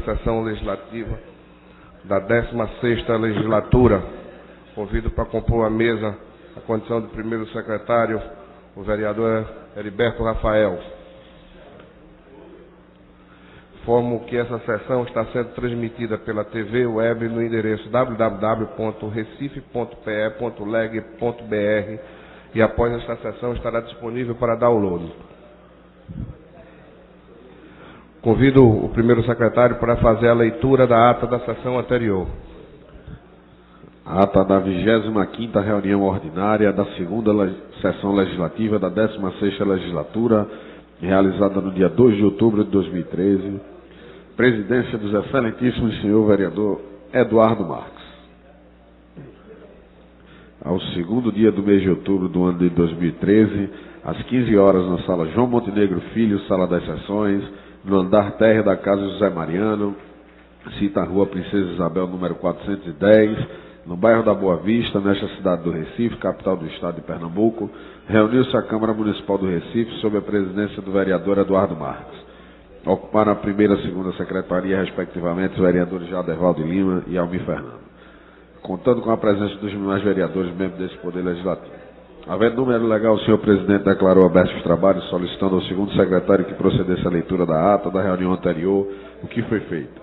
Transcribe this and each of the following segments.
sessão legislativa da 16ª legislatura. Convido para compor a mesa a condição do primeiro secretário, o vereador Heriberto Rafael. Informo que essa sessão está sendo transmitida pela TV Web no endereço www.recife.pe.leg.br e após esta sessão estará disponível para download. Convido o primeiro secretário para fazer a leitura da ata da sessão anterior. A ata da 25ª reunião ordinária da 2ª sessão legislativa da 16ª legislatura, realizada no dia 2 de outubro de 2013, presidência dos excelentíssimos senhor vereador Eduardo Marques. Ao segundo dia do mês de outubro do ano de 2013, às 15 horas, na sala João Montenegro Filho, sala das sessões, no andar térreo da Casa José Mariano, cita a Rua Princesa Isabel, número 410, no bairro da Boa Vista, nesta cidade do Recife, capital do estado de Pernambuco, reuniu-se a Câmara Municipal do Recife sob a presidência do vereador Eduardo Marques. Ocuparam a primeira e a segunda secretaria, respectivamente, os vereadores Jadervaldo Lima e Almir Fernando, contando com a presença dos demais vereadores membros desse Poder Legislativo. Havendo número legal, o senhor presidente declarou abertos os trabalhos, solicitando ao segundo secretário que procedesse à leitura da ata da reunião anterior, o que foi feito.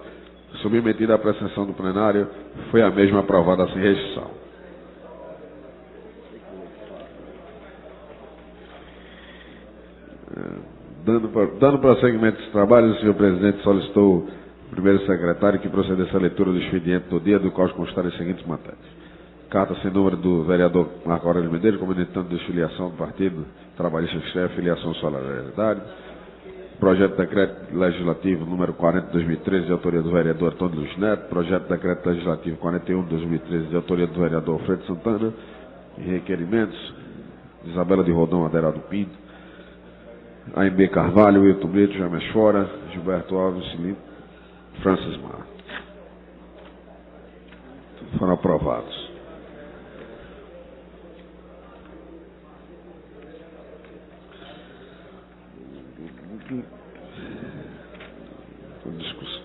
Submetida à apreciação do plenário, foi a mesma aprovada sem restrição. Dando prosseguimento aos trabalhos, o senhor presidente solicitou o primeiro secretário que procedesse à leitura do expediente do dia, do qual constarem as seguintes matérias. Carta sem número do vereador Marco Aurélio Medeiros, comunicando desfiliação do Partido Trabalhista Chefe, filiação solidariedade. Projeto de decreto legislativo número 40 de 2013, de autoria do vereador Antônio Luiz Neto. Projeto de decreto legislativo 41 de 2013, de autoria do vereador Alfredo Santana. E requerimentos de Isabela de Rodão, Aderaldo Pinto, AMB Carvalho, Wilton Brito, James Fora, Gilberto Alves, Francis Mar. Foram aprovados. Discussão.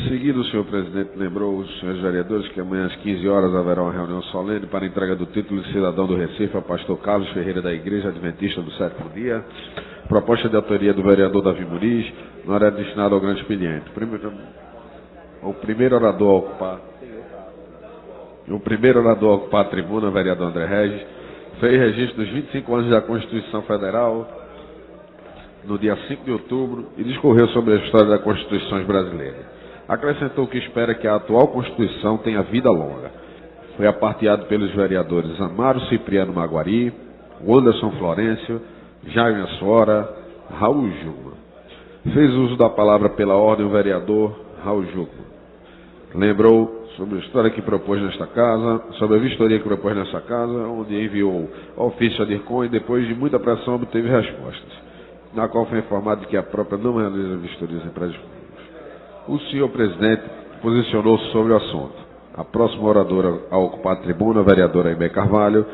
Seguido, o senhor presidente lembrou os senhores vereadores que amanhã às 15 horas haverá uma reunião solene para a entrega do título de cidadão do Recife ao pastor Carlos Ferreira da Igreja Adventista do Sétimo Dia. Proposta de autoria do vereador Davi Muniz, no horário destinado ao grande expediente. O primeiro orador a ocupar a tribuna, vereador André Regis, fez registro dos 25 anos da Constituição Federal no dia 5 de outubro e discorreu sobre a história das Constituições brasileiras. Acrescentou que espera que a atual Constituição tenha vida longa. Foi aparteado pelos vereadores Amaro Cipriano Maguari, Anderson Florencio, Jaime Assora, Raul Jugman. Fez uso da palavra pela ordem o vereador Raul Jugman. Lembrou sobre a história que propôs nesta casa, sobre a vistoria que propôs nesta casa, onde enviou ao ofício a DIRCOM e depois de muita pressão obteve respostas, na qual foi informado de que a própria não realiza vistorias em prédios públicos. O senhor presidente posicionou-se sobre o assunto. A próxima oradora a ocupar a tribuna, a vereadora AMB Carvalho,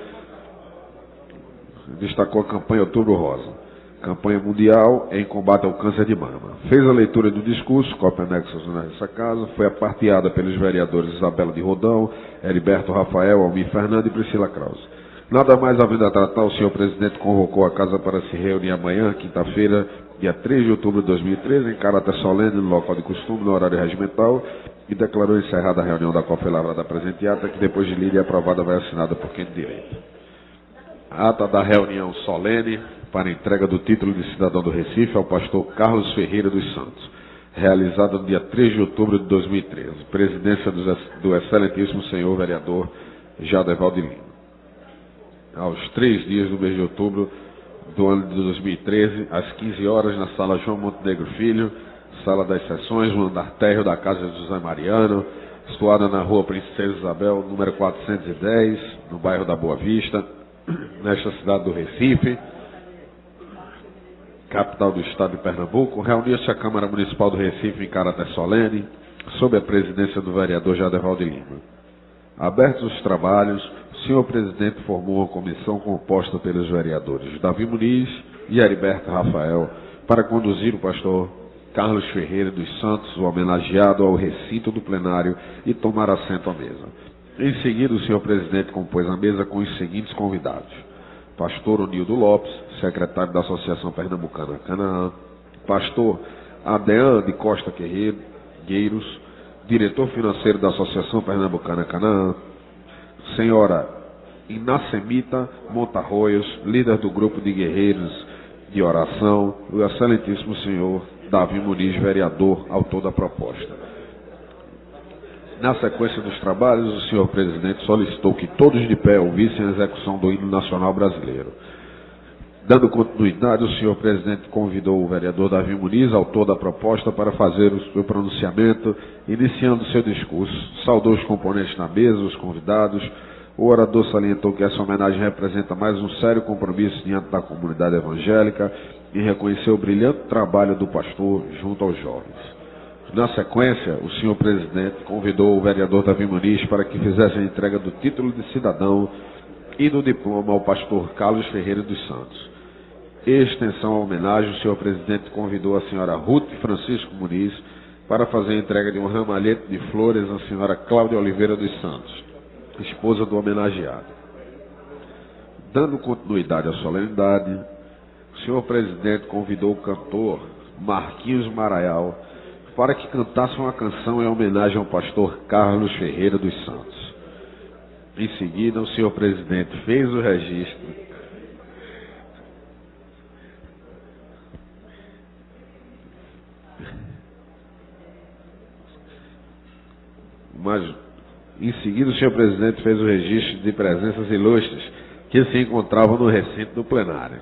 destacou a campanha Outubro Rosa, campanha mundial em combate ao câncer de mama. Fez a leitura do discurso, cópia anexa nessa casa, foi aparteada pelos vereadores Isabela de Rodão, Heriberto Rafael, Almir Fernando e Priscila Krause. Nada mais havendo a tratar, o senhor presidente convocou a casa para se reunir amanhã, quinta-feira, dia 3 de outubro de 2013, em caráter solene, no local de costume, no horário regimental, e declarou encerrada a reunião da qual foi lavrada a presente ata, que depois de lida e aprovada vai assinada por quem de direito. A ata da reunião solene para a entrega do título de cidadão do Recife ao pastor Carlos Ferreira dos Santos, realizada no dia 3 de outubro de 2013, presidência do excelentíssimo senhor vereador Jadervaldo Lima. Aos 3 dias do mês de outubro do ano de 2013, às 15 horas, na sala João Montenegro Filho, sala das sessões, no andar térreo da Casa José Mariano, situada na Rua Princesa Isabel, número 410, no bairro da Boa Vista, nesta cidade do Recife, capital do estado de Pernambuco, reuniu-se a Câmara Municipal do Recife em caráter solene, sob a presidência do vereador Jadervaldo Lima. Abertos os trabalhos, o senhor presidente formou uma comissão composta pelos vereadores Davi Muniz e Heriberto Rafael para conduzir o pastor Carlos Ferreira dos Santos, o homenageado, ao recinto do plenário e tomar assento à mesa. Em seguida, o senhor presidente compôs a mesa com os seguintes convidados: pastor Onildo Lopes, secretário da Associação Pernambucana Canaã; pastor Adean de Costa Gueiros, diretor financeiro da Associação Pernambucana Canaã; senhora Inacemita Montarroios, líder do grupo de guerreiros de oração; o excelentíssimo senhor Davi Muniz, vereador, autor da proposta. Na sequência dos trabalhos, o senhor presidente solicitou que todos de pé ouvissem a execução do hino nacional brasileiro. Dando continuidade, o senhor presidente convidou o vereador Davi Muniz, autor da proposta, para fazer o seu pronunciamento, iniciando seu discurso. Saudou os componentes da mesa, os convidados. O orador salientou que essa homenagem representa mais um sério compromisso diante da comunidade evangélica e reconheceu o brilhante trabalho do pastor junto aos jovens. Na sequência, o senhor presidente convidou o vereador Davi Muniz para que fizesse a entrega do título de cidadão e do diploma ao pastor Carlos Ferreira dos Santos. Em extensão à homenagem, o senhor presidente convidou a senhora Ruth Francisco Muniz para fazer a entrega de um ramalhete de flores à senhora Cláudia Oliveira dos Santos, esposa do homenageado. Dando continuidade à solenidade, o senhor presidente convidou o cantor Marquinhos Maraial para que cantasse uma canção em homenagem ao pastor Carlos Ferreira dos Santos. Em seguida, o senhor presidente fez o registro de presenças ilustres que se encontravam no recinto do plenário.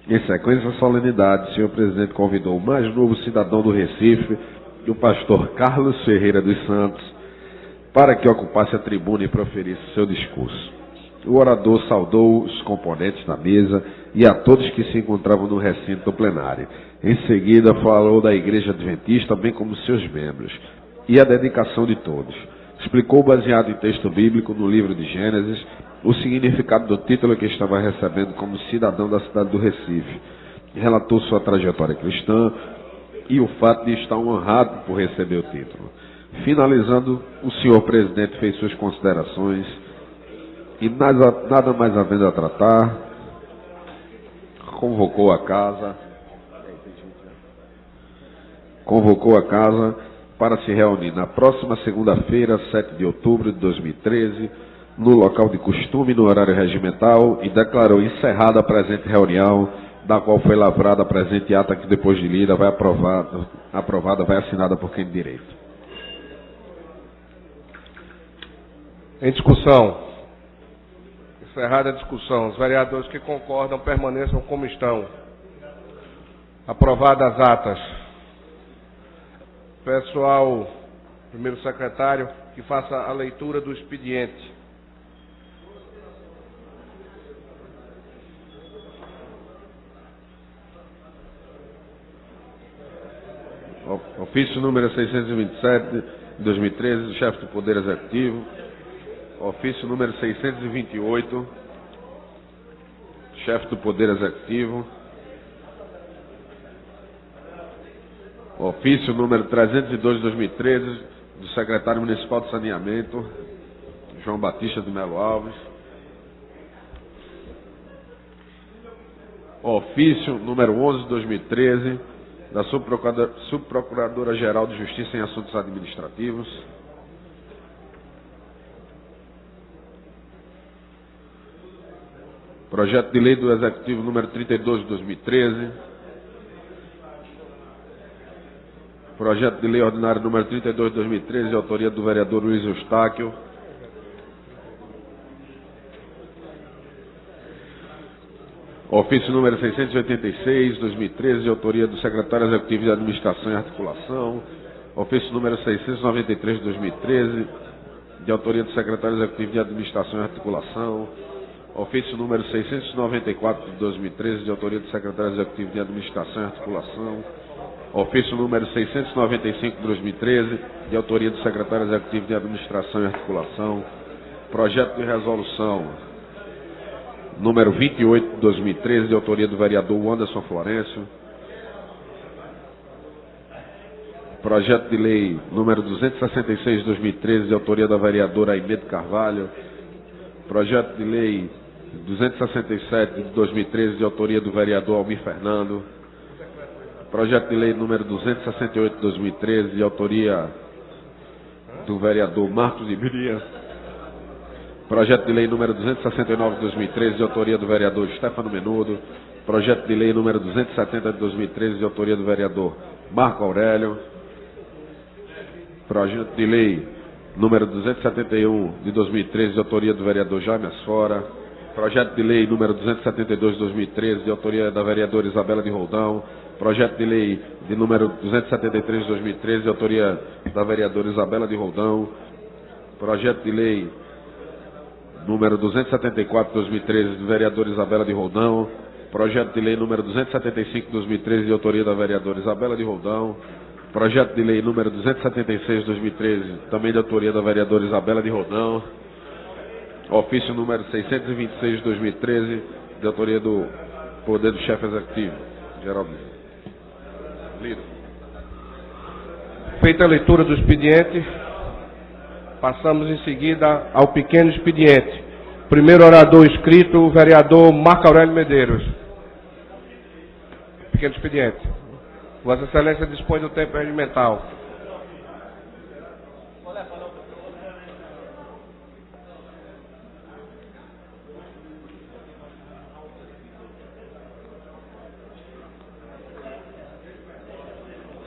Em sequência à solenidade, o senhor presidente convidou o mais novo cidadão do Recife, o pastor Carlos Ferreira dos Santos, para que ocupasse a tribuna e proferisse seu discurso. O orador saudou os componentes da mesa e a todos que se encontravam no recinto do plenário. Em seguida, falou da Igreja Adventista, bem como seus membros, e a dedicação de todos. Explicou, baseado em texto bíblico no livro de Gênesis, o significado do título que estava recebendo como cidadão da cidade do Recife. Relatou sua trajetória cristã e o fato de estar honrado por receber o título. Finalizando, o senhor presidente fez suas considerações e, nada mais havendo a tratar, convocou a casa para se reunir na próxima segunda-feira, 7 de outubro de 2013, no local de costume, no horário regimental, e declarou encerrada a presente reunião, da qual foi lavrada a presente ata que, depois de lida, vai aprovada, vai assinada por quem de direito. Em discussão. Encerrada a discussão. Os vereadores que concordam permaneçam como estão. Aprovadas as atas. Peço ao primeiro secretário que faça a leitura do expediente. Ofício número 627, de 2013, do chefe do Poder Executivo. Ofício número 628, chefe do Poder Executivo. Ofício número 302 de 2013, do secretário municipal de saneamento, João Batista de Melo Alves. Ofício número 11 de 2013, da Subprocuradora-Geral de Justiça em Assuntos Administrativos. Projeto de Lei do Executivo número 32 de 2013. Projeto de Lei Ordinário número 32 de 2013, de autoria do vereador Luiz Eustáquio. Ofício número 686, de 2013, de autoria do secretário executivo de Administração e Articulação. Ofício número 693, de 2013, de autoria do secretário executivo de Administração e Articulação. Ofício número 694, de 2013, de autoria do secretário executivo de Administração e Articulação. Ofício número 695, de 2013, de autoria do secretário executivo de Administração e Articulação. Projeto de resolução número 28 de 2013, de autoria do vereador Anderson Florencio. Projeto de lei número 266 de 2013, de autoria da vereadora Aimede Carvalho. Projeto de lei 267 de 2013, de autoria do vereador Almir Fernando. Projeto de lei número 268 de 2013, de autoria do vereador Marcos Ibiria. Projeto de lei número 269 de 2013, de autoria do vereador Stefano Menudo. Projeto de lei número 270 de 2013, de autoria do vereador Marco Aurélio. Projeto de lei número 271 de 2013, de autoria do vereador Jaime Asfora. Projeto de lei número 272 de 2013, de autoria da vereadora Isabela de Roldão. Projeto de lei de número 273 de 2013, de autoria da vereadora Isabela de Roldão. Projeto de lei número 274 de 2013, do vereador Isabela de Roldão. Projeto de lei número 275 de 2013, de autoria da vereadora Isabela de Roldão. Projeto de lei número 276 de 2013, também de autoria da vereadora Isabela de Roldão. Ofício número 626 de 2013, de autoria do Poder do Chefe Executivo, Geraldo. Lido. Feita a leitura do expediente, passamos em seguida ao pequeno expediente. Primeiro orador inscrito, o vereador Marco Aurélio Medeiros. Pequeno expediente. Vossa Excelência dispõe do tempo regimental.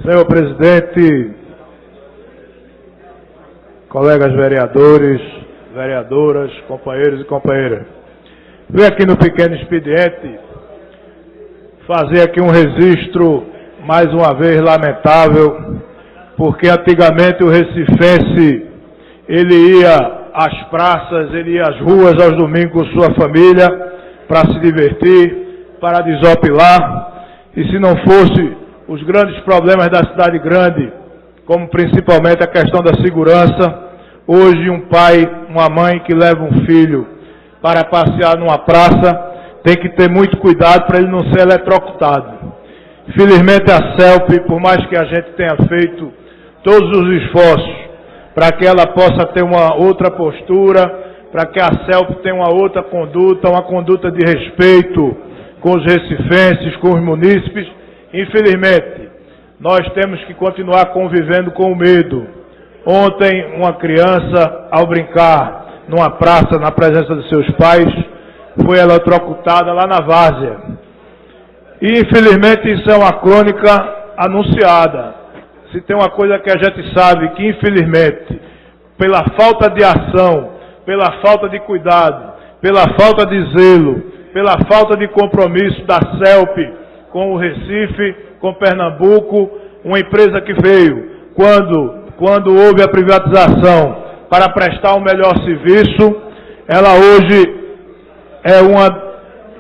Senhor presidente, colegas vereadores, vereadoras, companheiros e companheiras, venho aqui no pequeno expediente fazer aqui um registro, mais uma vez lamentável, porque antigamente o recifense, ele ia às praças, ele ia às ruas aos domingos com sua família, para se divertir, para desopilar, e se não fosse os grandes problemas da cidade grande, como principalmente a questão da segurança, hoje um pai, uma mãe que leva um filho para passear numa praça, tem que ter muito cuidado para ele não ser eletrocutado. Infelizmente a CELP, por mais que a gente tenha feito todos os esforços para que ela possa ter uma outra postura, para que a CELP tenha uma outra conduta, uma conduta de respeito com os recifenses, com os munícipes, infelizmente, nós temos que continuar convivendo com o medo. Ontem, uma criança, ao brincar numa praça, na presença de seus pais, foi eletrocutada lá na várzea. E, infelizmente, isso é uma crônica anunciada. Se tem uma coisa que a gente sabe, que, infelizmente, pela falta de ação, pela falta de cuidado, pela falta de zelo, pela falta de compromisso da CELP, com o Recife, com Pernambuco, uma empresa que veio, quando houve a privatização, para prestar um melhor serviço, ela hoje é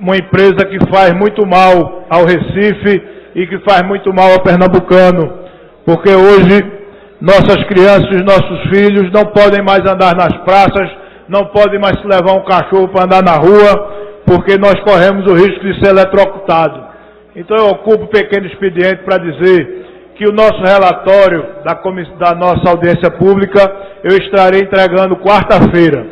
uma empresa que faz muito mal ao Recife e que faz muito mal ao pernambucano, porque hoje nossas crianças e nossos filhos não podem mais andar nas praças, não podem mais levar um cachorro para andar na rua, porque nós corremos o risco de ser eletrocutado. Então eu ocupo um pequeno expediente para dizer que o nosso relatório da nossa audiência pública eu estarei entregando quarta-feira.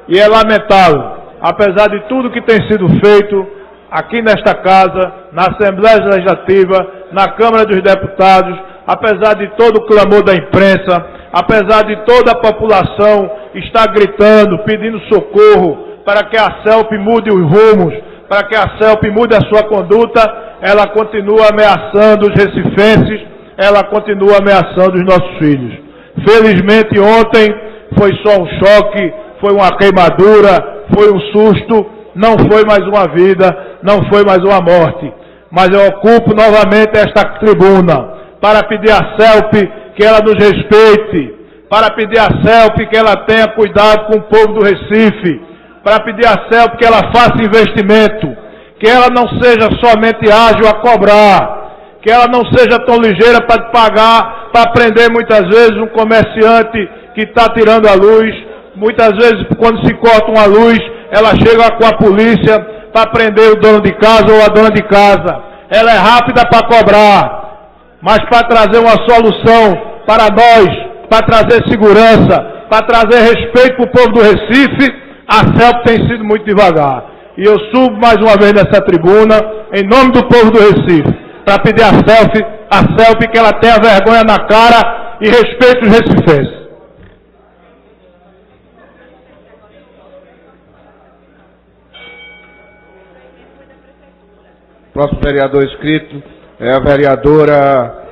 E é lamentável, apesar de tudo que tem sido feito aqui nesta casa, na Assembleia Legislativa, na Câmara dos Deputados, apesar de todo o clamor da imprensa, apesar de toda a população estar gritando, pedindo socorro para que a CELP mude os rumos, para que a CELP mude a sua conduta, ela continua ameaçando os recifenses, ela continua ameaçando os nossos filhos. Felizmente ontem foi só um choque, foi uma queimadura, foi um susto, não foi mais uma vida, não foi mais uma morte. Mas eu ocupo novamente esta tribuna para pedir à CELP que ela nos respeite, para pedir à CELP que ela tenha cuidado com o povo do Recife, para pedir à CELP que ela faça investimento, que ela não seja somente ágil a cobrar, que ela não seja tão ligeira para pagar, para prender muitas vezes um comerciante que está tirando a luz Muitas vezes, quando se corta uma luz, ela chega com a polícia para prender o dono de casa ou a dona de casa. Ela é rápida para cobrar, mas para trazer uma solução para nós, para trazer segurança, para trazer respeito para o povo do Recife, a CELP tem sido muito devagar. E eu subo mais uma vez nessa tribuna, em nome do povo do Recife, para pedir a CELP que ela tenha vergonha na cara e respeite os recifenses. Próximo vereador inscrito é a vereadora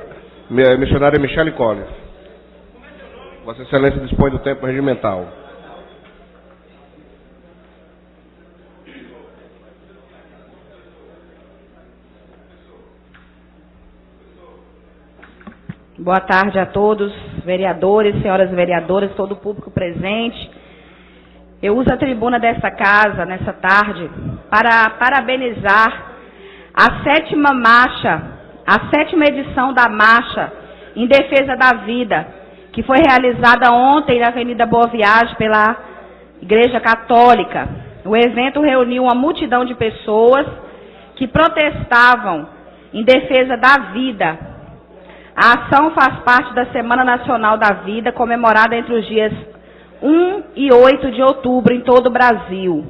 missionária Michele Collins. Vossa Excelência dispõe do tempo regimental. Boa tarde a todos, vereadores, senhoras vereadoras, todo o público presente. Eu uso a tribuna desta casa, nessa tarde, para parabenizar a 7ª marcha, a 7ª edição da Marcha em Defesa da Vida, que foi realizada ontem na Avenida Boa Viagem pela Igreja Católica. O evento reuniu uma multidão de pessoas que protestavam em defesa da vida. A ação faz parte da Semana Nacional da Vida, comemorada entre os dias 1 e 8 de outubro em todo o Brasil.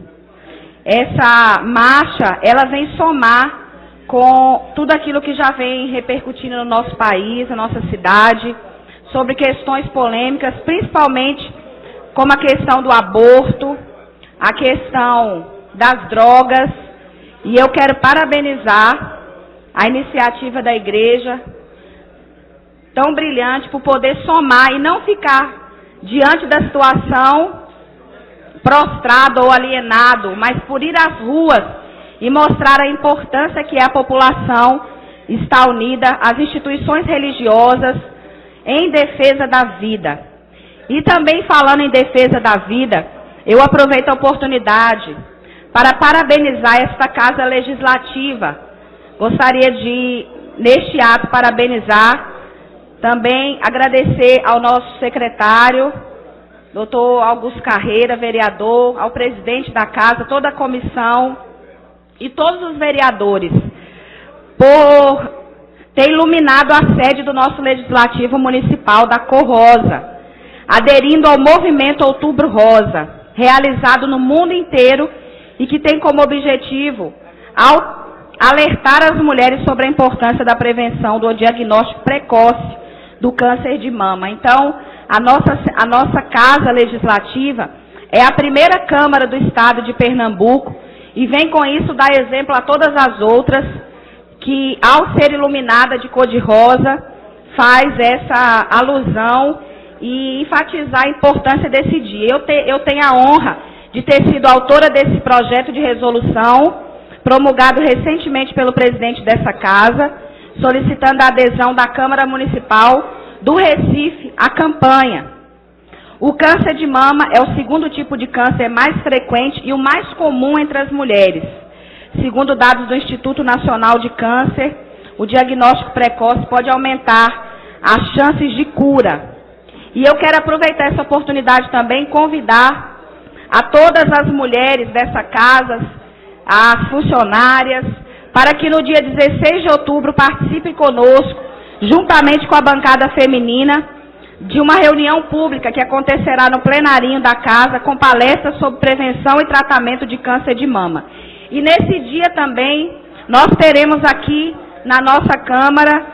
Essa marcha, ela vem somar com tudo aquilo que já vem repercutindo no nosso país, na nossa cidade, sobre questões polêmicas, principalmente como a questão do aborto, a questão das drogas. E eu quero parabenizar a iniciativa da igreja, tão brilhante, por poder somar e não ficar diante da situação prostrado ou alienado, mas por ir às ruas e mostrar a importância que é a população estar unida, as instituições religiosas, em defesa da vida. E também falando em defesa da vida, eu aproveito a oportunidade para parabenizar esta Casa Legislativa. Gostaria de, neste ato, parabenizar, também agradecer ao nosso secretário, doutor Augusto Carreira, vereador, ao presidente da Casa, toda a comissão e todos os vereadores, por ter iluminado a sede do nosso Legislativo Municipal da Cor Rosa, aderindo ao movimento Outubro Rosa, realizado no mundo inteiro e que tem como objetivo alertar as mulheres sobre a importância da prevenção do diagnóstico precoce do câncer de mama. Então, a nossa Casa Legislativa é a primeira Câmara do Estado de Pernambuco e vem com isso dar exemplo a todas as outras que, ao ser iluminada de cor de rosa, faz essa alusão e enfatizar a importância desse dia. Eu tenho a honra de ter sido autora desse projeto de resolução, promulgado recentemente pelo presidente dessa casa, solicitando a adesão da Câmara Municipal do Recife à campanha. O câncer de mama é o segundo tipo de câncer mais frequente e o mais comum entre as mulheres. Segundo dados do Instituto Nacional de Câncer, o diagnóstico precoce pode aumentar as chances de cura. E eu quero aproveitar essa oportunidade também e convidar a todas as mulheres dessa casa, as funcionárias, para que no dia 16 de outubro participem conosco, juntamente com a bancada feminina, de uma reunião pública que acontecerá no plenarinho da casa, com palestras sobre prevenção e tratamento de câncer de mama. E nesse dia também, nós teremos aqui na nossa Câmara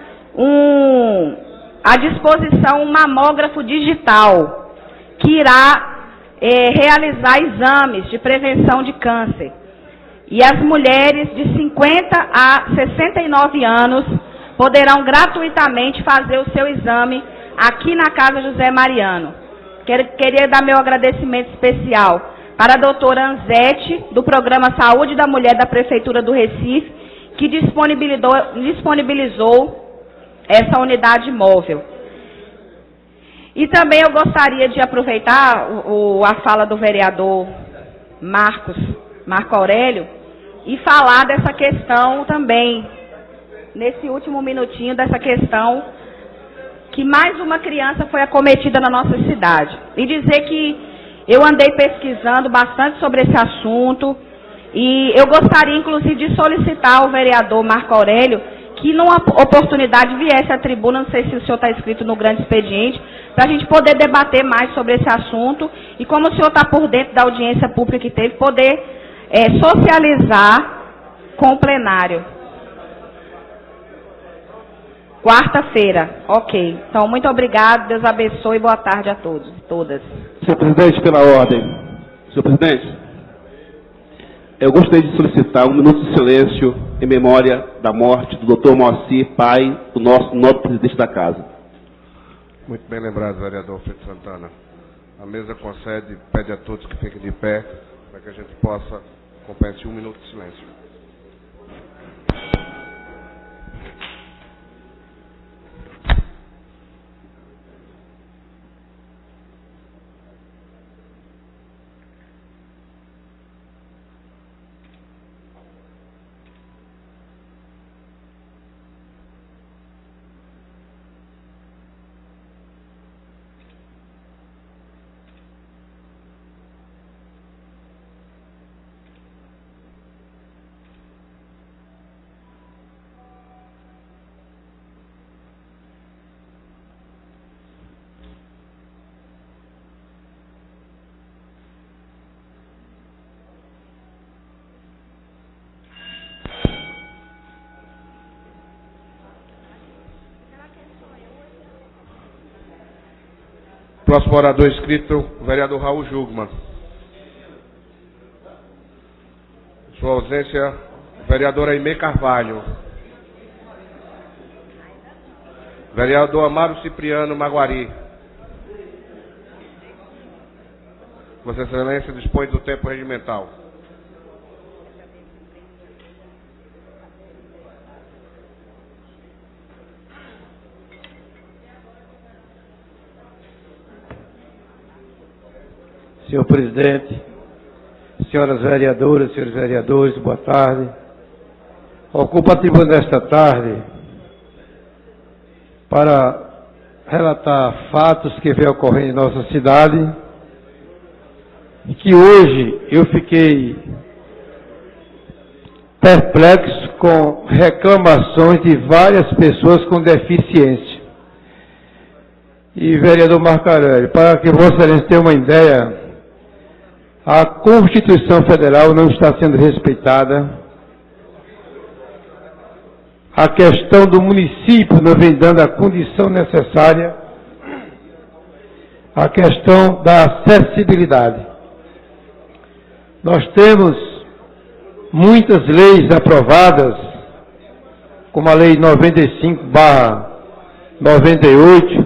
à disposição um mamógrafo digital, que irá realizar exames de prevenção de câncer. E as mulheres de 50 a 69 anos poderão gratuitamente fazer o seu exame aqui na Casa José Mariano. Queria dar meu agradecimento especial para a doutora Anzete, do Programa Saúde da Mulher da Prefeitura do Recife, que disponibilizou essa unidade móvel. E também eu gostaria de aproveitar a fala do vereador Marco Aurélio e falar dessa questão também, nesse último minutinho, dessa questão que mais uma criança foi acometida na nossa cidade. E dizer que Eu andei pesquisando bastante sobre esse assunto e eu gostaria, inclusive, de solicitar ao vereador Marco Aurélio que, numa oportunidade, viesse à tribuna, não sei se o senhor está inscrito no grande expediente, para a gente poder debater mais sobre esse assunto e, como o senhor está por dentro da audiência pública que teve, poder socializar com o plenário. Quarta-feira, ok. Então, muito obrigado, Deus abençoe e boa tarde a todos e todas. Senhor presidente, pela ordem. Senhor presidente, eu gostaria de solicitar um minuto de silêncio em memória da morte do Dr. Moacir, pai do nosso novo presidente da casa. Muito bem lembrado, vereador Felipe Santana. A mesa concede, pede a todos que fiquem de pé, para que a gente possa acompanhar esse 1 minuto de silêncio. Próximo orador inscrito, o vereador Raul Jugman. Em sua ausência, o vereador Aimé Carvalho. Vereador Amaro Cipriano Maguari. Vossa Excelência dispõe do tempo regimental. Senhor presidente, senhoras vereadoras, senhores vereadores, boa tarde. Ocupo a tribuna desta tarde para relatar fatos que vêm ocorrendo em nossa cidade e que hoje eu fiquei perplexo com reclamações de várias pessoas com deficiência. E, vereador Marco Aurélio, para que Vossa Excelência tenha uma ideia, a Constituição Federal não está sendo respeitada. A questão do município não vem dando a condição necessária. A questão da acessibilidade. Nós temos muitas leis aprovadas, como a Lei 95/98,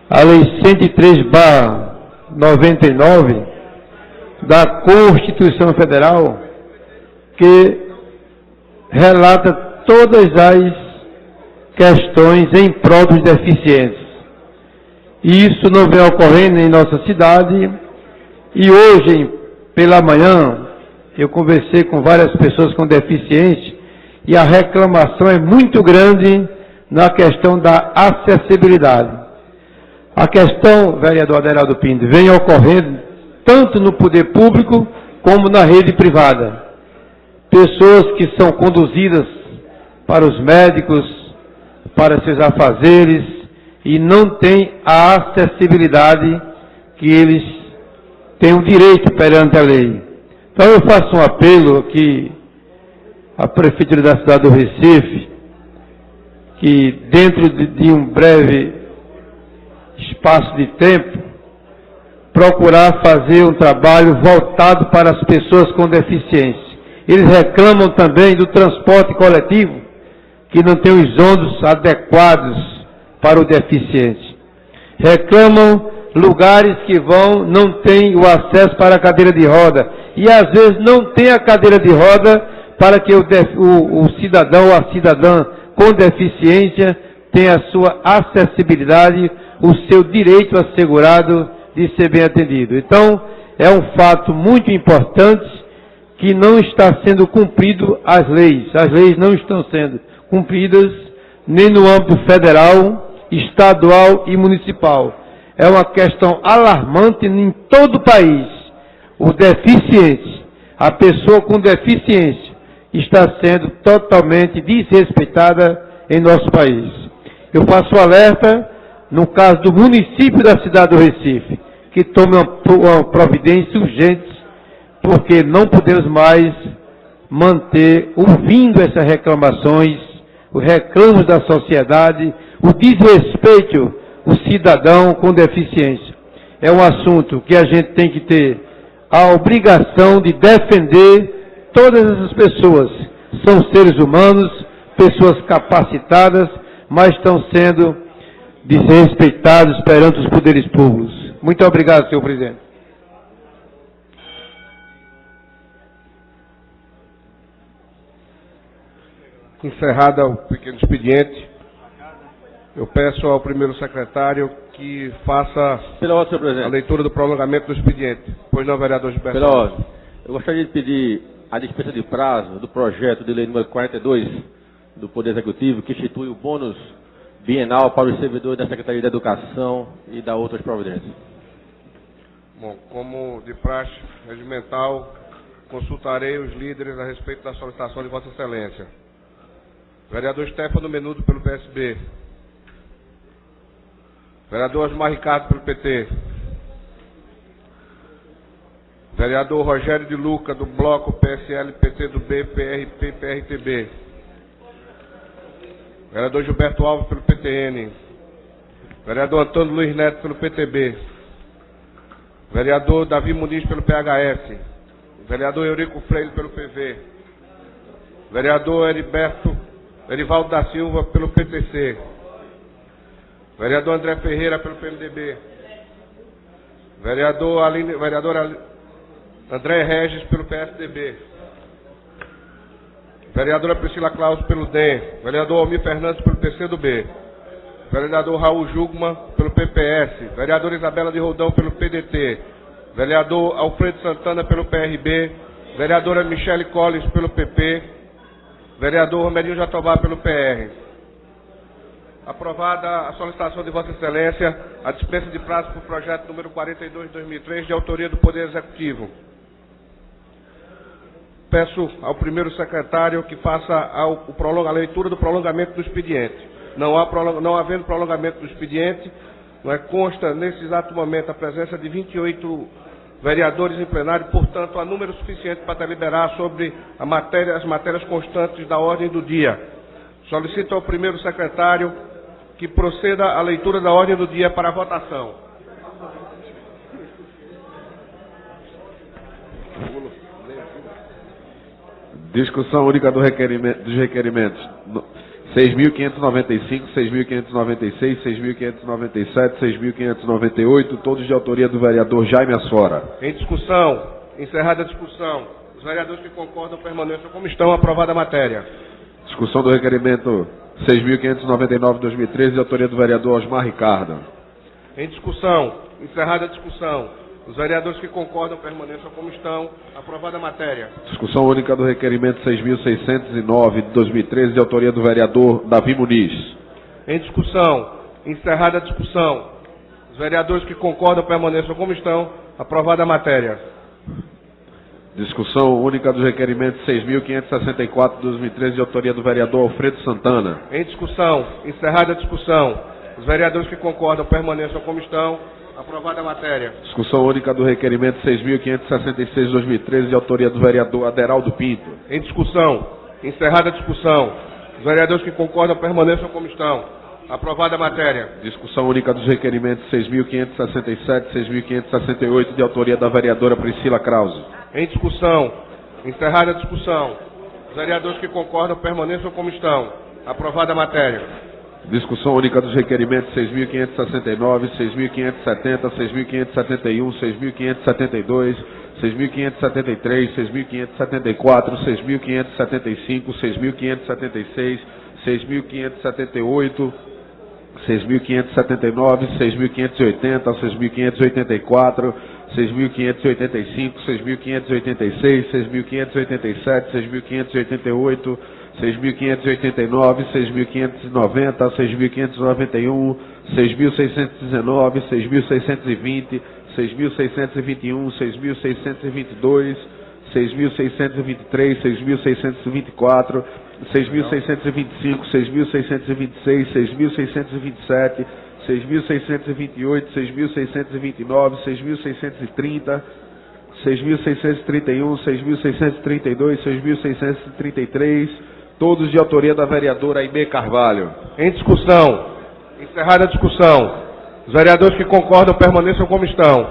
a Lei 103/99, da Constituição Federal, que relata todas as questões em prol dos deficientes. E isso não vem ocorrendo em nossa cidade. E hoje, pela manhã, eu conversei com várias pessoas com deficiência e a reclamação é muito grande na questão da acessibilidade. A questão, vereador Aderaldo Pinto, vem ocorrendo tanto no poder público como na rede privada. Pessoas que são conduzidas para os médicos, para seus afazeres, e não têm a acessibilidade que eles têm o direito perante a lei. Então eu faço um apelo aqui à Prefeitura da cidade do Recife, que dentro de um breve espaço de tempo, procurar fazer um trabalho voltado para as pessoas com deficiência. Eles reclamam também do transporte coletivo, que não tem os ônibus adequados para o deficiente. Reclamam lugares que não tem o acesso para a cadeira de roda. E às vezes não tem a cadeira de roda para que o cidadão ou a cidadã com deficiência tenha a sua acessibilidade, o seu direito assegurado de ser bem atendido. Então, é um fato muito importante que não está sendo cumprido as leis. As leis não estão sendo cumpridas nem no âmbito federal, estadual e municipal. é uma questão alarmante em todo o país. O deficiente, a pessoa com deficiência, está sendo totalmente desrespeitada em nosso país. Eu faço alerta no caso do município da cidade do Recife, que tome uma providência urgente, porque não podemos mais manter ouvindo essas reclamações, os reclamos da sociedade, o desrespeito ao cidadão com deficiência. É um assunto que a gente tem que ter a obrigação de defender todas essas pessoas. São seres humanos, pessoas capacitadas, mas estão sendo desrespeitados perante os poderes públicos. Muito obrigado, senhor presidente. Encerrada o pequeno expediente, eu peço ao primeiro secretário que faça a leitura do prolongamento do expediente. Pois não, vereador Gilberto? Pela ordem. Eu gostaria de pedir a dispensa de prazo do projeto de lei número 42 do Poder Executivo, que institui o bônus bienal para os servidores da Secretaria de Educação e da outras providências. Bom, como de praxe regimental, consultarei os líderes a respeito da solicitação de Vossa Excelência. Vereador Stefano Menudo, pelo PSB. Vereador Osmar Ricardo, pelo PT. Vereador Rogério de Luca, do Bloco PSL, PT do B, PRP, PRTB. Vereador Gilberto Alves, pelo PTN. Vereador Antônio Luiz Neto, pelo PTB. Vereador Davi Muniz, pelo PHS. Vereador Eurico Freire, pelo PV. Vereador Erivaldo da Silva, pelo PTC. Vereador André Ferreira, pelo PMDB. Vereador André Regis, pelo PSDB. Vereadora Priscila Claus, pelo DEM. Vereador Almir Fernandes, pelo PCdoB. Vereador Raul Jugman, pelo PPS. Vereadora Isabela de Roldão, pelo PDT. Vereador Alfredo Santana, pelo PRB. Vereadora Michele Collins, pelo PP. Vereador Romerinho Jatobá, pelo PR. Aprovada a solicitação de Vossa Excelência, a dispensa de prazo para o projeto número 42 de 2003, de autoria do Poder Executivo. Peço ao primeiro secretário que faça a leitura do prolongamento do expediente. Não havendo prolongamento do expediente, consta nesse exato momento a presença de 28 vereadores em plenário, portanto, há número suficiente para deliberar sobre as matérias constantes da ordem do dia. Solicito ao primeiro secretário que proceda à leitura da ordem do dia para a votação. Discussão única dos requerimentos 6.595, 6.596, 6.597, 6.598, todos de autoria do vereador Jaime Assora. Em discussão, encerrada a discussão, os vereadores que concordam permaneçam como estão, aprovada a matéria. Discussão do requerimento 6.599 de 2013, de autoria do vereador Osmar Ricardo. Em discussão, encerrada a discussão, os vereadores que concordam permaneçam como estão, aprovada a matéria. Discussão única do requerimento 6.609 de 2013, de autoria do vereador Davi Muniz. Em discussão, encerrada a discussão, os vereadores que concordam permaneçam como estão, aprovada a matéria. Discussão única dos requerimentos 6.564 de 2013, de autoria do vereador Alfredo Santana. Em discussão, encerrada a discussão, os vereadores que concordam permaneçam como estão, aprovada a matéria. Discussão única do requerimento 6.566 de 2013, de autoria do vereador Aderaldo Pinto. Em discussão, encerrada a discussão, os vereadores que concordam permaneçam como estão, aprovada a matéria. Discussão única dos requerimentos 6.567 e 6.568, de autoria da vereadora Priscila Krause. Em discussão, encerrada a discussão, os vereadores que concordam permaneçam como estão, aprovada a matéria. Discussão única dos requerimentos 6.569, 6.570, 6.571, 6.572, 6.573, 6.574, 6.575, 6.576, 6.578, 6.579, 6.580, 6.584, 6.585, 6.586, 6.587, 6.588, 6.589, 6.590, 6.591, 6.619, 6.620, 6.621, 6.622, 6.623, 6.624, 6.625, 6.626, 6.627, 6.628, 6.629, 6.630, 6.631, 6.632, 6.633, todos de autoria da vereadora Aimee Carvalho. Em discussão. Encerrada a discussão. Os vereadores que concordam permaneçam como estão.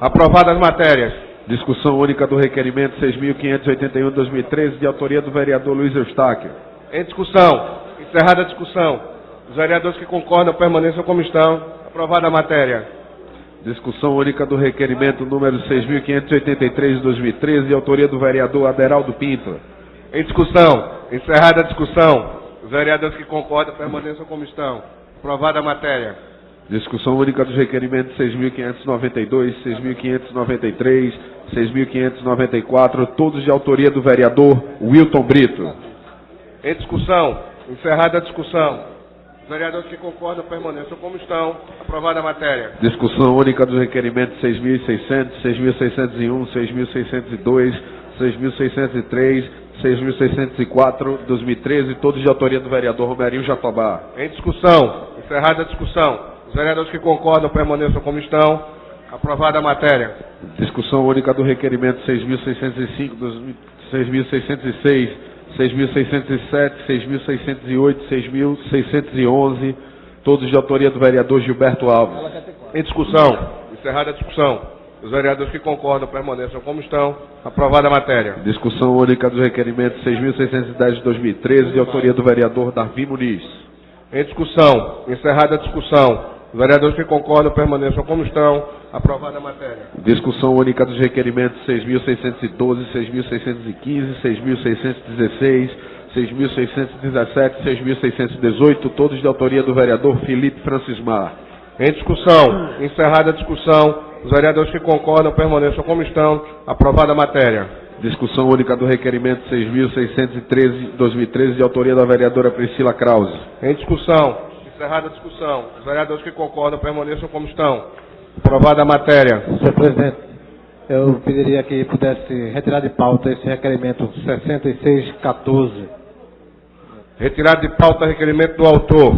Aprovadas as matérias. Discussão única do requerimento 6.581/2013, de autoria do vereador Luiz Eustáquio. Em discussão. Encerrada a discussão. Os vereadores que concordam permaneçam como estão. Aprovada a matéria. Discussão única do requerimento número 6.583/2013, de autoria do vereador Aderaldo Pinto. Em discussão. Encerrada a discussão. Os vereadores que concordam permaneçam como estão. Aprovada a matéria. Discussão única dos requerimentos 6.592, 6.593, 6.594, todos de autoria do vereador Wilton Brito. Em discussão. Encerrada a discussão. Os vereadores que concordam permaneçam como estão. Aprovada a matéria. Discussão única dos requerimentos 6.600, 6.601, 6.602, 6.603, 6.604, 2013, todos de autoria do vereador Romerinho Jatobá. Em discussão. Encerrada a discussão. Os vereadores que concordam permaneçam como estão. Aprovada a matéria. Discussão única do requerimento 6.605, 6.606, 6.607, 6.608, 6.611, todos de autoria do vereador Gilberto Alves. Em discussão. Encerrada a discussão. Os vereadores que concordam permaneçam como estão. Aprovada a matéria. Discussão única dos requerimentos 6.610 de 2013, de autoria do vereador Darvi Muniz. Em discussão. Encerrada a discussão. Os vereadores que concordam permaneçam como estão. Aprovada a matéria. Discussão única dos requerimentos 6.612, 6.615, 6.616, 6.617, 6.618, todos de autoria do vereador Felipe Francismar. Em discussão. Encerrada a discussão. Os vereadores que concordam permaneçam como estão. Aprovada a matéria. Discussão única do requerimento 6.613/2013, de autoria da vereadora Priscila Krause. Em discussão. Encerrada a discussão. Os vereadores que concordam permaneçam como estão. Aprovada a matéria. Senhor presidente, eu pediria que pudesse retirar de pauta esse requerimento 6614. Retirado de pauta requerimento do autor.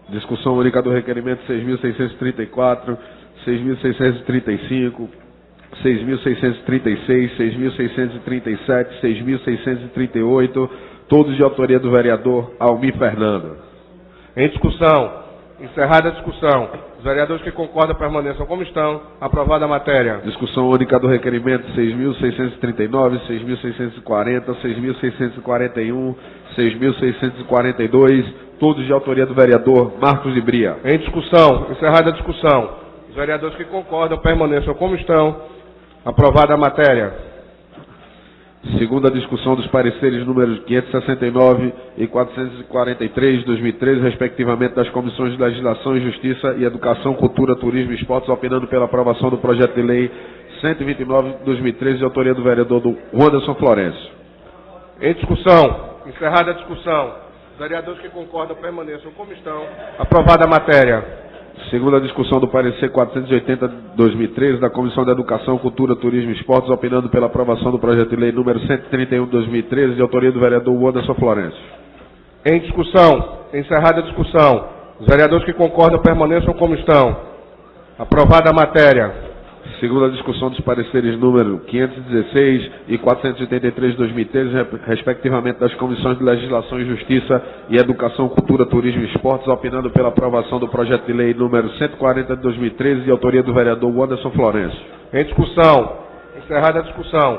Discussão única do requerimento 6.634, 6.635, 6.636, 6.637, 6.638, todos de autoria do vereador Almir Fernando. Em discussão. Encerrada a discussão. Os vereadores que concordam permaneçam como estão. Aprovada a matéria. Discussão única do requerimento 6.639, 6.640, 6.641, 6.642, todos de autoria do vereador Marcos de Bria. Em discussão. Encerrada a discussão. Os vereadores que concordam permaneçam como estão. Aprovada a matéria. Segunda discussão dos pareceres números 569 e 443 de 2013, respectivamente, das comissões de Legislação e Justiça e Educação, Cultura, Turismo e Esportes, opinando pela aprovação do projeto de lei 129 de 2013, de autoria do vereador Wanderson Florencio. Em discussão. Encerrada a discussão. Os vereadores que concordam permaneçam como estão. Aprovada a matéria. Segunda discussão do parecer 480 de 2013, da Comissão de Educação, Cultura, Turismo e Esportes, opinando pela aprovação do projeto de lei número 131 de 2013, de autoria do vereador Wanderson Florencio. Em discussão. Encerrada a discussão. Os vereadores que concordam permaneçam como estão. Aprovada a matéria. Segunda discussão dos pareceres número 516 e 483 de 2013, respectivamente, das Comissões de Legislação e Justiça e Educação, Cultura, Turismo e Esportes, opinando pela aprovação do projeto de lei número 140 de 2013, de autoria do vereador Wanderson Florencio. Em discussão. Encerrada a discussão.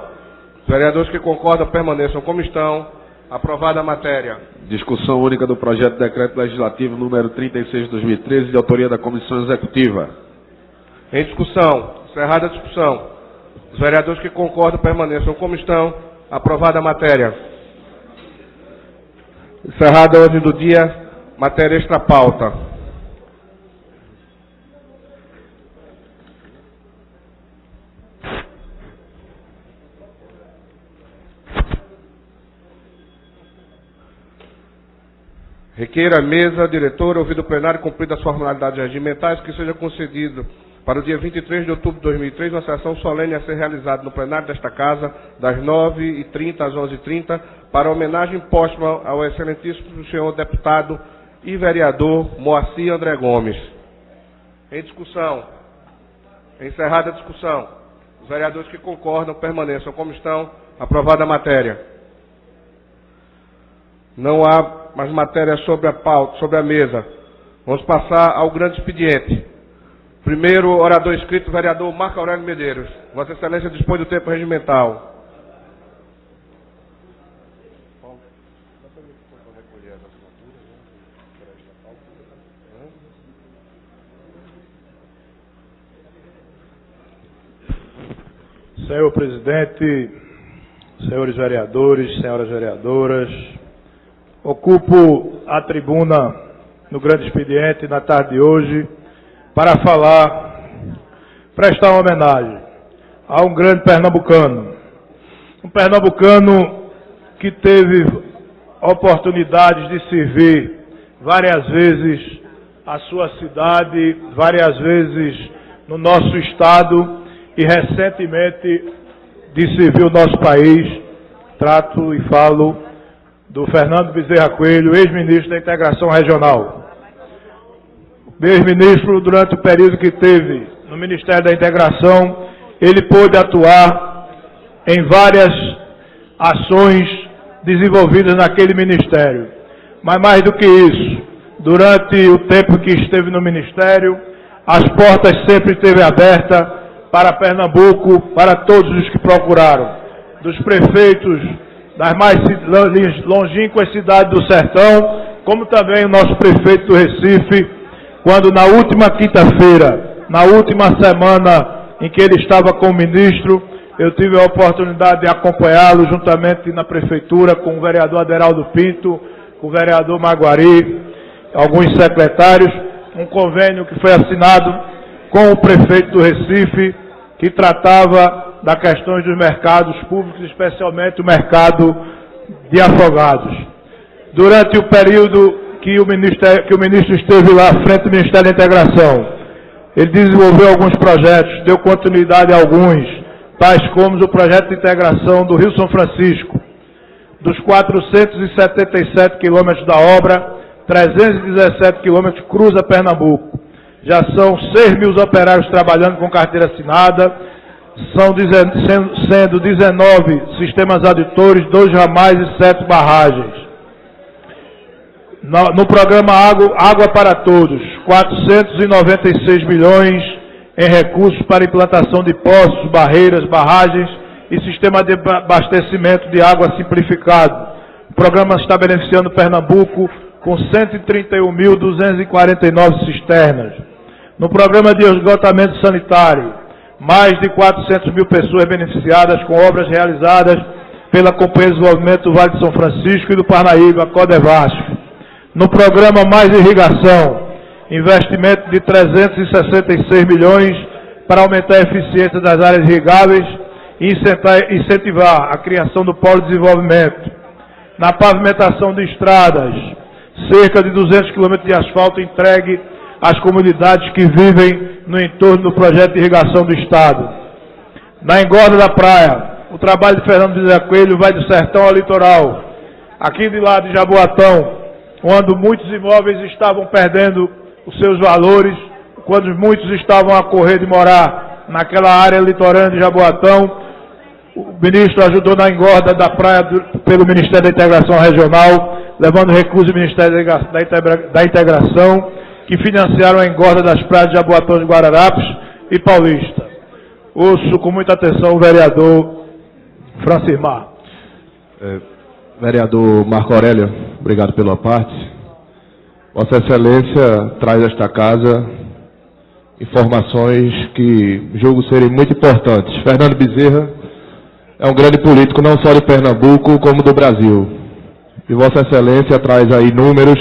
Os vereadores que concordam permaneçam como estão. Aprovada a matéria. Discussão única do projeto de decreto legislativo número 36 de 2013, de autoria da Comissão Executiva. Em discussão. Encerrada a discussão. Os vereadores que concordam permaneçam como estão. Aprovada a matéria. Encerrada a ordem do dia. Matéria extra pauta. Requeira a mesa diretora, ouvido o plenário e cumpridas as formalidades regimentais, que seja concedido para o dia 23 de outubro de 2003, uma sessão solene a ser realizada no plenário desta Casa, das 9h30 às 11h30, para homenagem póstuma ao excelentíssimo senhor deputado e vereador Moacir André Gomes. Em discussão. Encerrada a discussão. Os vereadores que concordam permaneçam como estão. Aprovada a matéria. Não há mais matéria sobre a pauta, sobre a mesa. Vamos passar ao grande expediente. Primeiro orador inscrito, vereador Marco Aurélio Medeiros. Vossa Excelência dispõe do tempo regimental. Senhor presidente, senhores vereadores, senhoras vereadoras, ocupo a tribuna no grande expediente na tarde de hoje para prestar uma homenagem a um grande pernambucano. Um pernambucano que teve oportunidades de servir várias vezes a sua cidade, várias vezes no nosso estado e recentemente de servir o nosso país. Trato e falo do Fernando Bezerra Coelho, ex-ministro da Integração Regional. Ex-ministro, durante o período que teve no Ministério da Integração, ele pôde atuar em várias ações desenvolvidas naquele ministério. Mas mais do que isso, durante o tempo que esteve no ministério, as portas sempre esteve abertas para Pernambuco, para todos os que procuraram, dos prefeitos das mais longínquas cidades do sertão, como também o nosso prefeito do Recife, quando na última quinta-feira, na última semana em que ele estava como ministro, eu tive a oportunidade de acompanhá-lo juntamente na prefeitura com o vereador Aderaldo Pinto, com o vereador Maguari, alguns secretários, um convênio que foi assinado com o prefeito do Recife, que tratava das questões dos mercados públicos, especialmente o mercado de afogados. Durante o período que o ministro esteve lá à frente do Ministério da Integração, ele desenvolveu alguns projetos, deu continuidade a alguns, tais como o projeto de integração do Rio São Francisco. Dos 477 quilômetros da obra, 317 quilômetros cruza Pernambuco. Já são 6.000 operários trabalhando com carteira assinada, sendo 19 sistemas aditores, 2 ramais e 7 barragens. No programa Água para Todos, 496 milhões em recursos para implantação de poços, barreiras, barragens e sistema de abastecimento de água simplificado. O programa está beneficiando Pernambuco com 131.249 cisternas. No programa de esgotamento sanitário, mais de 400 mil pessoas beneficiadas com obras realizadas pela Companhia de Desenvolvimento do Vale de São Francisco e do Parnaíba, Codevasf. No programa Mais Irrigação, investimento de 366 milhões para aumentar a eficiência das áreas irrigáveis e incentivar a criação do Polo de Desenvolvimento. Na pavimentação de estradas, cerca de 200 quilômetros de asfalto entregue às comunidades que vivem no entorno do projeto de irrigação do Estado. Na engorda da praia, o trabalho de Fernando Bezerra Coelho vai do sertão ao litoral. Aqui de lá de Jaboatão, quando muitos imóveis estavam perdendo os seus valores, quando muitos estavam a correr de morar naquela área litorânea de Jaboatão, o ministro ajudou na engorda da praia pelo Ministério da Integração Regional, levando recursos do Ministério da Integração, que financiaram a engorda das praias de Jaboatão de Guararapes e Paulista. Ouço com muita atenção o vereador Francimar. Vereador Marco Aurélio, obrigado pela parte. Vossa Excelência traz a esta casa informações que julgo serem muito importantes. Fernando Bezerra é um grande político não só de Pernambuco, como do Brasil. E Vossa Excelência traz aí números.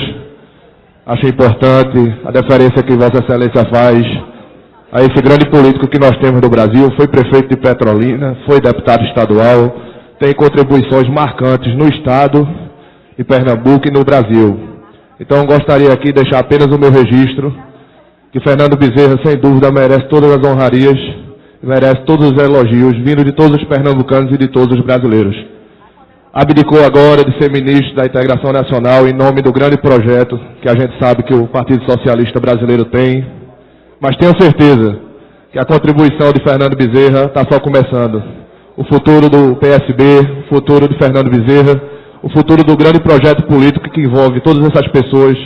Acho importante a deferência que Vossa Excelência faz a esse grande político que nós temos no Brasil. Foi prefeito de Petrolina, foi deputado estadual, tem contribuições marcantes no Estado, em Pernambuco e no Brasil. Então gostaria aqui de deixar apenas o meu registro, que Fernando Bezerra, sem dúvida, merece todas as honrarias, merece todos os elogios, vindo de todos os pernambucanos e de todos os brasileiros. Abdicou agora de ser ministro da Integração Nacional em nome do grande projeto que a gente sabe que o Partido Socialista Brasileiro tem, mas tenho certeza que a contribuição de Fernando Bezerra está só começando. O futuro do PSB, o futuro de Fernando Bezerra, o futuro do grande projeto político que envolve todas essas pessoas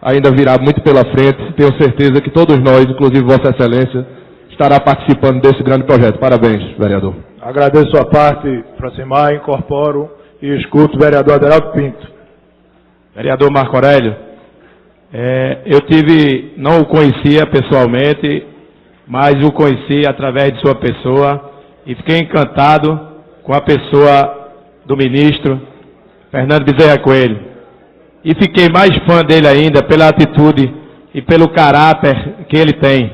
ainda virá muito pela frente. Tenho certeza que todos nós, inclusive Vossa Excelência, estará participando desse grande projeto. Parabéns, vereador. Agradeço a parte, Francimar, incorporo e escuto o vereador Aderaldo Pinto. Vereador Marco Aurélio, não o conhecia pessoalmente, mas o conheci através de sua pessoa e fiquei encantado com a pessoa do ministro Fernando Bezerra Coelho. E fiquei mais fã dele ainda pela atitude e pelo caráter que ele tem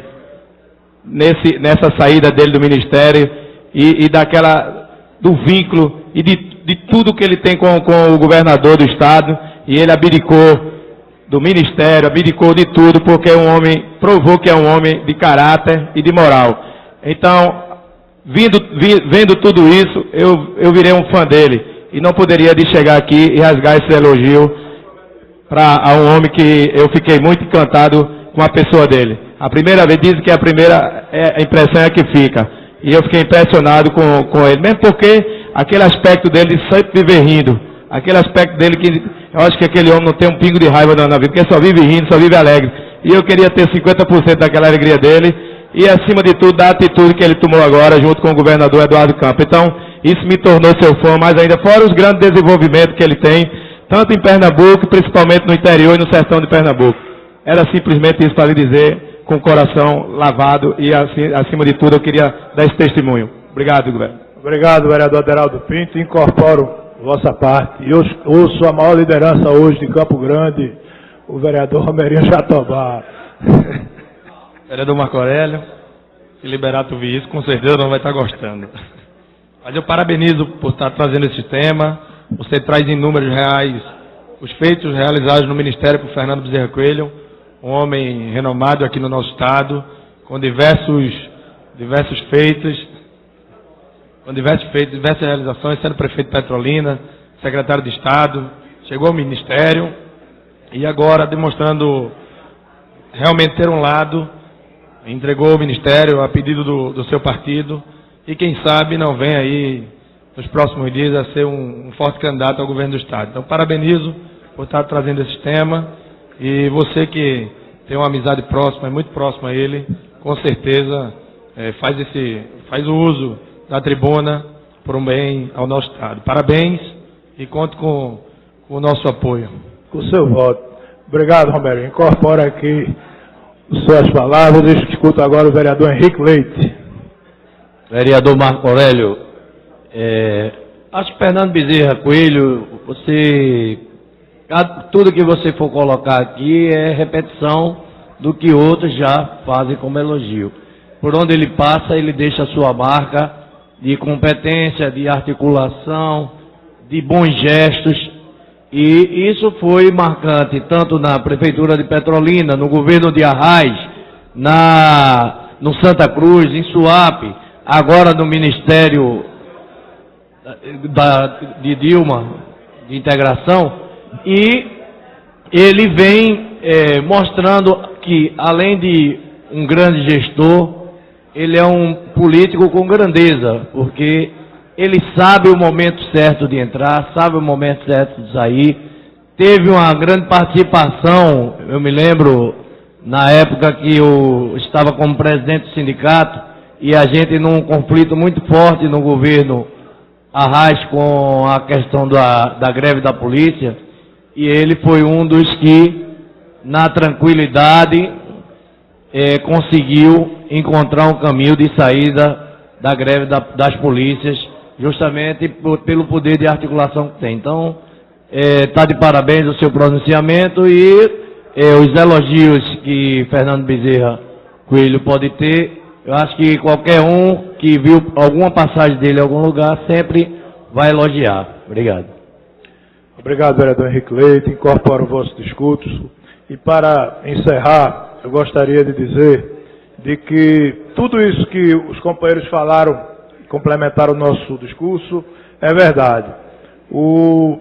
nessa saída dele do ministério e do vínculo e de tudo que ele tem com o governador do estado. E ele abdicou do ministério, abdicou de tudo, porque provou que é um homem de caráter e de moral. Então, vendo tudo isso, eu virei um fã dele. E não poderia de chegar aqui e rasgar esse elogio a um homem que eu fiquei muito encantado com a pessoa dele. A primeira vez, dizem que a impressão é que fica. E eu fiquei impressionado com ele, mesmo porque aquele aspecto dele de sempre viver rindo, aquele aspecto dele que eu acho que aquele homem não tem um pingo de raiva na vida, porque só vive rindo, só vive alegre. E eu queria ter 50% daquela alegria dele e, acima de tudo, da atitude que ele tomou agora junto com o governador Eduardo Campos. Então, isso me tornou seu fã, mais ainda, fora os grandes desenvolvimentos que ele tem, tanto em Pernambuco, principalmente no interior e no sertão de Pernambuco. Era simplesmente isso para lhe dizer, com o coração lavado e, acima de tudo, eu queria dar esse testemunho. Obrigado, governo. Obrigado, vereador Aderaldo Pinto. Incorporo vossa parte. E ouço a maior liderança hoje de Campo Grande, o vereador Romerinho Jatobá. Vereador Marco Aurélio, se Liberato vir isso, com certeza não vai estar gostando. Mas eu parabenizo por estar trazendo esse tema. Você traz em números reais os feitos realizados no Ministério por Fernando Bezerra Coelho, um homem renomado aqui no nosso estado, com diversos feitos, diversas realizações, sendo prefeito de Petrolina, secretário de Estado, chegou ao Ministério e agora demonstrando realmente ter um lado, entregou o Ministério a pedido do seu partido e quem sabe não vem aí nos próximos dias a ser um forte candidato ao governo do Estado. Então, parabenizo por estar trazendo esse tema e você que tem uma amizade próxima, muito próxima a ele, com certeza faz o uso da tribuna por um bem ao nosso Estado. Parabéns e conto com o nosso apoio. Com o seu voto. Obrigado, Romero. Incorpora aqui as suas palavras. Escuto agora o vereador Henrique Leite. Vereador Marco Aurélio, acho que Fernando Bezerra Coelho, tudo que você for colocar aqui é repetição do que outros já fazem como elogio. Por onde ele passa, ele deixa a sua marca de competência, de articulação, de bons gestos, e isso foi marcante tanto na Prefeitura de Petrolina, no governo de Arraiz, no Santa Cruz, em Suape, agora no Ministério de Dilma, de Integração, e ele vem mostrando que, além de um grande gestor, ele é um político com grandeza, porque ele sabe o momento certo de entrar, sabe o momento certo de sair, teve uma grande participação, eu me lembro, na época que eu estava como presidente do sindicato, e a gente num conflito muito forte no governo Arraiz com a questão da greve da polícia, e ele foi um dos que, na tranquilidade, conseguiu encontrar um caminho de saída da greve das polícias, justamente pelo poder de articulação que tem. Então, está de parabéns o seu pronunciamento e os elogios que Fernando Bezerra Coelho pode ter. Eu acho que qualquer um que viu alguma passagem dele em algum lugar sempre vai elogiar. Obrigado. Obrigado, vereador Henrique Leite. Incorporo o vosso discurso. E para encerrar, eu gostaria de dizer de que tudo isso que os companheiros falaram, complementaram o nosso discurso, é verdade. O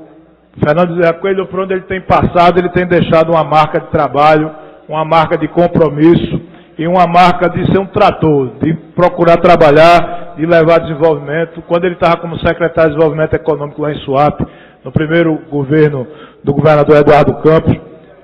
Fernando Bezerra Coelho, por onde ele tem passado, ele tem deixado uma marca de trabalho, uma marca de compromisso e uma marca de ser um trator, de procurar trabalhar, de levar desenvolvimento. Quando ele estava como secretário de Desenvolvimento Econômico lá em Suape, no primeiro governo do governador Eduardo Campos,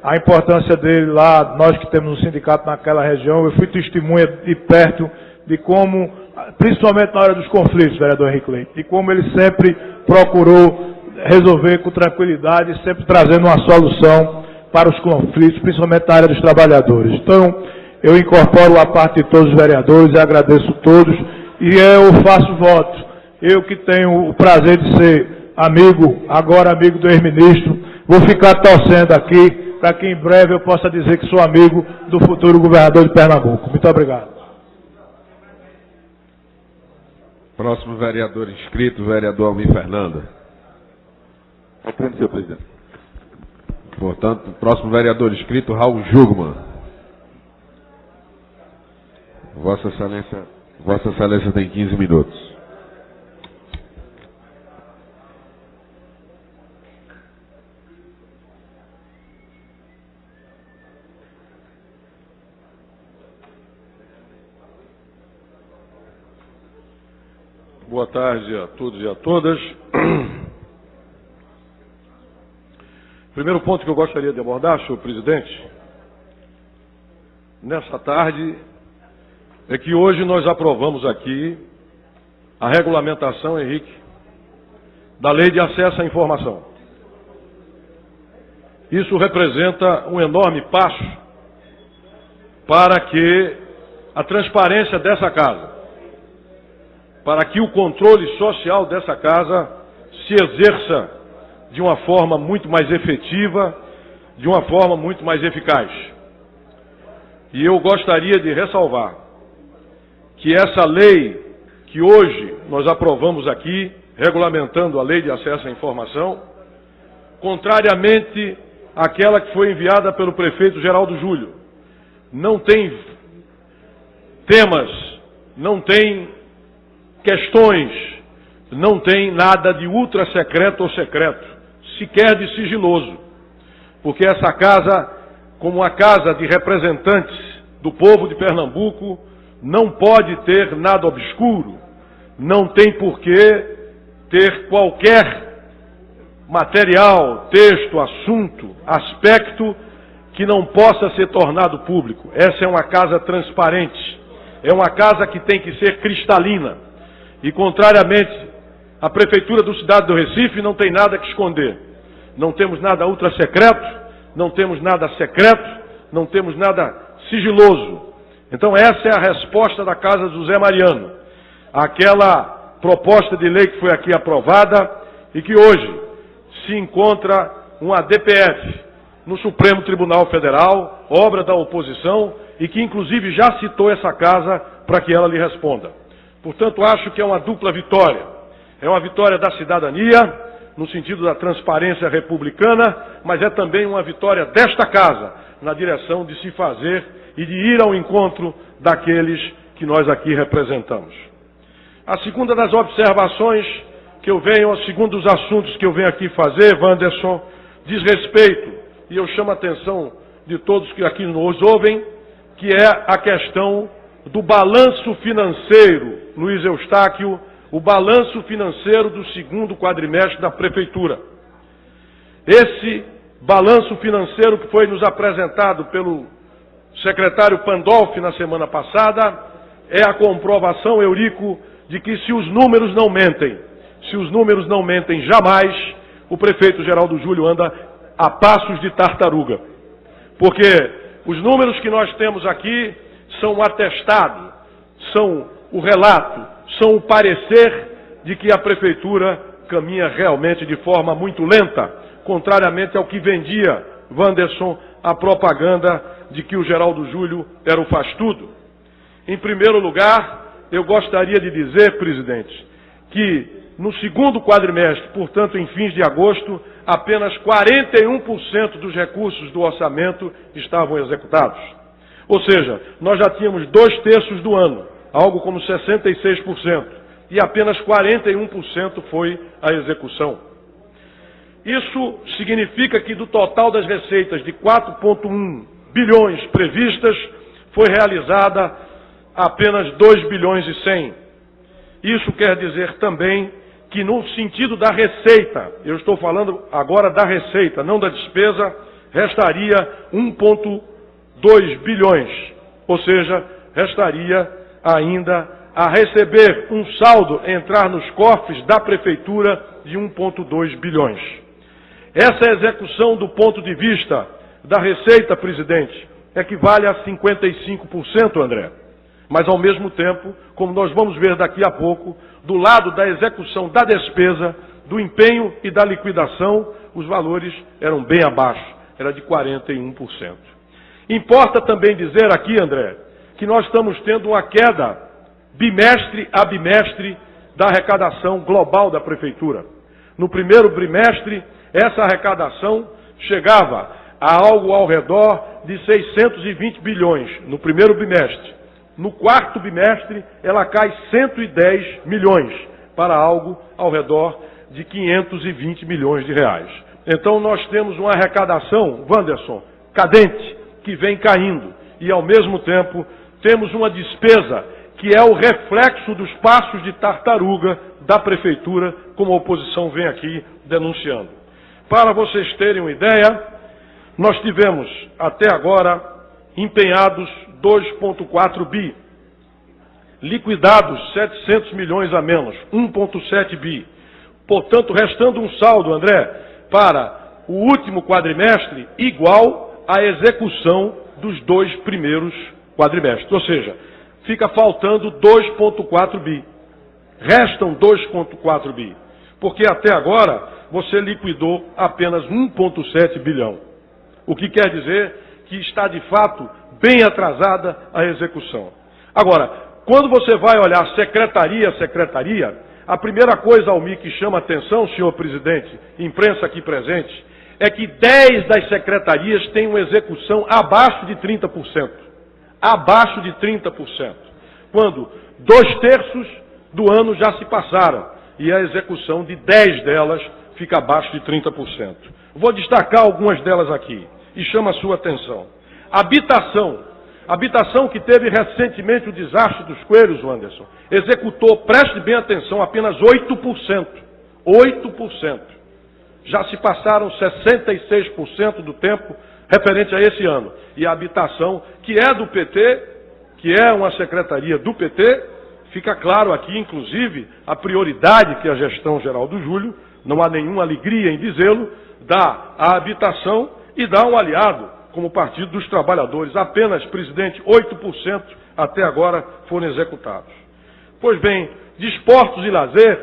a importância dele lá, nós que temos um sindicato naquela região, eu fui testemunha de perto de como, principalmente na hora dos conflitos, vereador Henrique Leite, de como ele sempre procurou resolver com tranquilidade, sempre trazendo uma solução para os conflitos, principalmente na área dos trabalhadores. Então, eu incorporo a parte de todos os vereadores e agradeço a todos, e eu faço voto. Eu que tenho o prazer de ser amigo, agora amigo do ex-ministro, vou ficar torcendo aqui para que em breve eu possa dizer que sou amigo do futuro governador de Pernambuco. Muito obrigado. Próximo vereador inscrito, vereador Almir Fernanda. Senhor presidente. Portanto, o próximo vereador inscrito, Raul Jugman. Vossa Excelência tem 15 minutos. Boa tarde a todos e a todas. Primeiro ponto que eu gostaria de abordar, senhor presidente, nessa tarde, é que hoje nós aprovamos aqui a regulamentação, Henrique, da Lei de Acesso à Informação. Isso representa um enorme passo para que a transparência dessa casa, para que o controle social dessa casa se exerça de uma forma muito mais efetiva, de uma forma muito mais eficaz. E eu gostaria de ressalvar que essa lei que hoje nós aprovamos aqui, regulamentando a Lei de Acesso à Informação, contrariamente àquela que foi enviada pelo prefeito Geraldo Júlio, não tem temas, não tem questões, não tem nada de ultra secreto ou secreto, sequer de sigiloso, porque essa casa, como uma casa de representantes do povo de Pernambuco, não pode ter nada obscuro, não tem por que ter qualquer material, texto, assunto, aspecto que não possa ser tornado público. Essa é uma casa transparente, é uma casa que tem que ser cristalina. E, contrariamente, a Prefeitura do Cidade do Recife não tem nada que esconder. Não temos nada ultra secreto, não temos nada secreto, não temos nada sigiloso. Então, essa é a resposta da Casa José Mariano. Aquela proposta de lei que foi aqui aprovada e que hoje se encontra uma DPF no Supremo Tribunal Federal, obra da oposição, e que, inclusive, já citou essa casa para que ela lhe responda. Portanto, acho que é uma dupla vitória. É uma vitória da cidadania, no sentido da transparência republicana, mas é também uma vitória desta casa, na direção de se fazer e de ir ao encontro daqueles que nós aqui representamos. A segunda das observações que eu venho, o segundo dos assuntos que eu venho aqui fazer, Wanderson, diz respeito, e eu chamo a atenção de todos que aqui nos ouvem, que é a questão do balanço financeiro, Luiz Eustáquio, o balanço financeiro do segundo quadrimestre da Prefeitura. Esse balanço financeiro que foi nos apresentado pelo secretário Pandolfi na semana passada é a comprovação, Eurico, de que se os números não mentem jamais, o prefeito Geraldo Júlio anda a passos de tartaruga. Porque os números que nós temos aqui são o atestado, são o relato, são o parecer de que a Prefeitura caminha realmente de forma muito lenta, contrariamente ao que vendia, Wanderson, a propaganda de que o Geraldo Júlio era o faz-tudo. Em primeiro lugar, eu gostaria de dizer, presidente, que no segundo quadrimestre, portanto em fins de agosto, apenas 41% dos recursos do orçamento estavam executados. Ou seja, nós já tínhamos 2/3 do ano, algo como 66%, e apenas 41% foi a execução. Isso significa que do total das receitas de 4,1 bilhões previstas, foi realizada apenas 2 bilhões e 100. Isso quer dizer também que no sentido da receita, eu estou falando agora da receita, não da despesa, restaria 1,2 bilhões, ou seja, restaria ainda a receber um saldo, entrar nos cofres da Prefeitura de 1,2 bilhões. Essa execução do ponto de vista da receita, presidente, equivale a 55%, André. Mas, ao mesmo tempo, como nós vamos ver daqui a pouco, do lado da execução da despesa, do empenho e da liquidação, os valores eram bem abaixo, era de 41%. Importa também dizer aqui, André, que nós estamos tendo uma queda bimestre a bimestre da arrecadação global da Prefeitura. No primeiro bimestre, essa arrecadação chegava a algo ao redor de 620 bilhões, no primeiro bimestre. No quarto bimestre, ela cai 110 milhões, para algo ao redor de 520 milhões de reais. Então nós temos uma arrecadação, Wanderson, cadente, que vem caindo. E ao mesmo tempo, temos uma despesa que é o reflexo dos passos de tartaruga da Prefeitura, como a oposição vem aqui denunciando. Para vocês terem uma ideia, nós tivemos até agora empenhados 2,4 bi, liquidados 700 milhões a menos, 1,7 bi. Portanto, restando um saldo, André, para o último quadrimestre igual à execução dos 2 primeiros quadrimestres. Ou seja, fica faltando 2,4 bi. Restam 2,4 bi. Porque até agora você liquidou apenas 1,7 bilhão. O que quer dizer que está de fato bem atrasada a execução. Agora, quando você vai olhar secretaria a secretaria, a primeira coisa, Almir, que chama atenção, senhor presidente, imprensa aqui presente, é que 10 das secretarias têm uma execução abaixo de 30%. Abaixo de 30%. Quando 2/3 do ano já se passaram e a execução de 10 delas fica abaixo de 30%. Vou destacar algumas delas aqui e chama a sua atenção. Habitação que teve recentemente o desastre dos Coelhos, Wanderson, executou, preste bem atenção, apenas 8%. 8%. Já se passaram 66% do tempo referente a esse ano. E a habitação, que é do PT, que é uma secretaria do PT, fica claro aqui, inclusive, a prioridade que a gestão geral do Júlio, não há nenhuma alegria em dizê-lo, dá à habitação e dá um aliado, como Partido dos Trabalhadores. Apenas, presidente, 8% até agora foram executados. Pois bem, de esportes e lazer,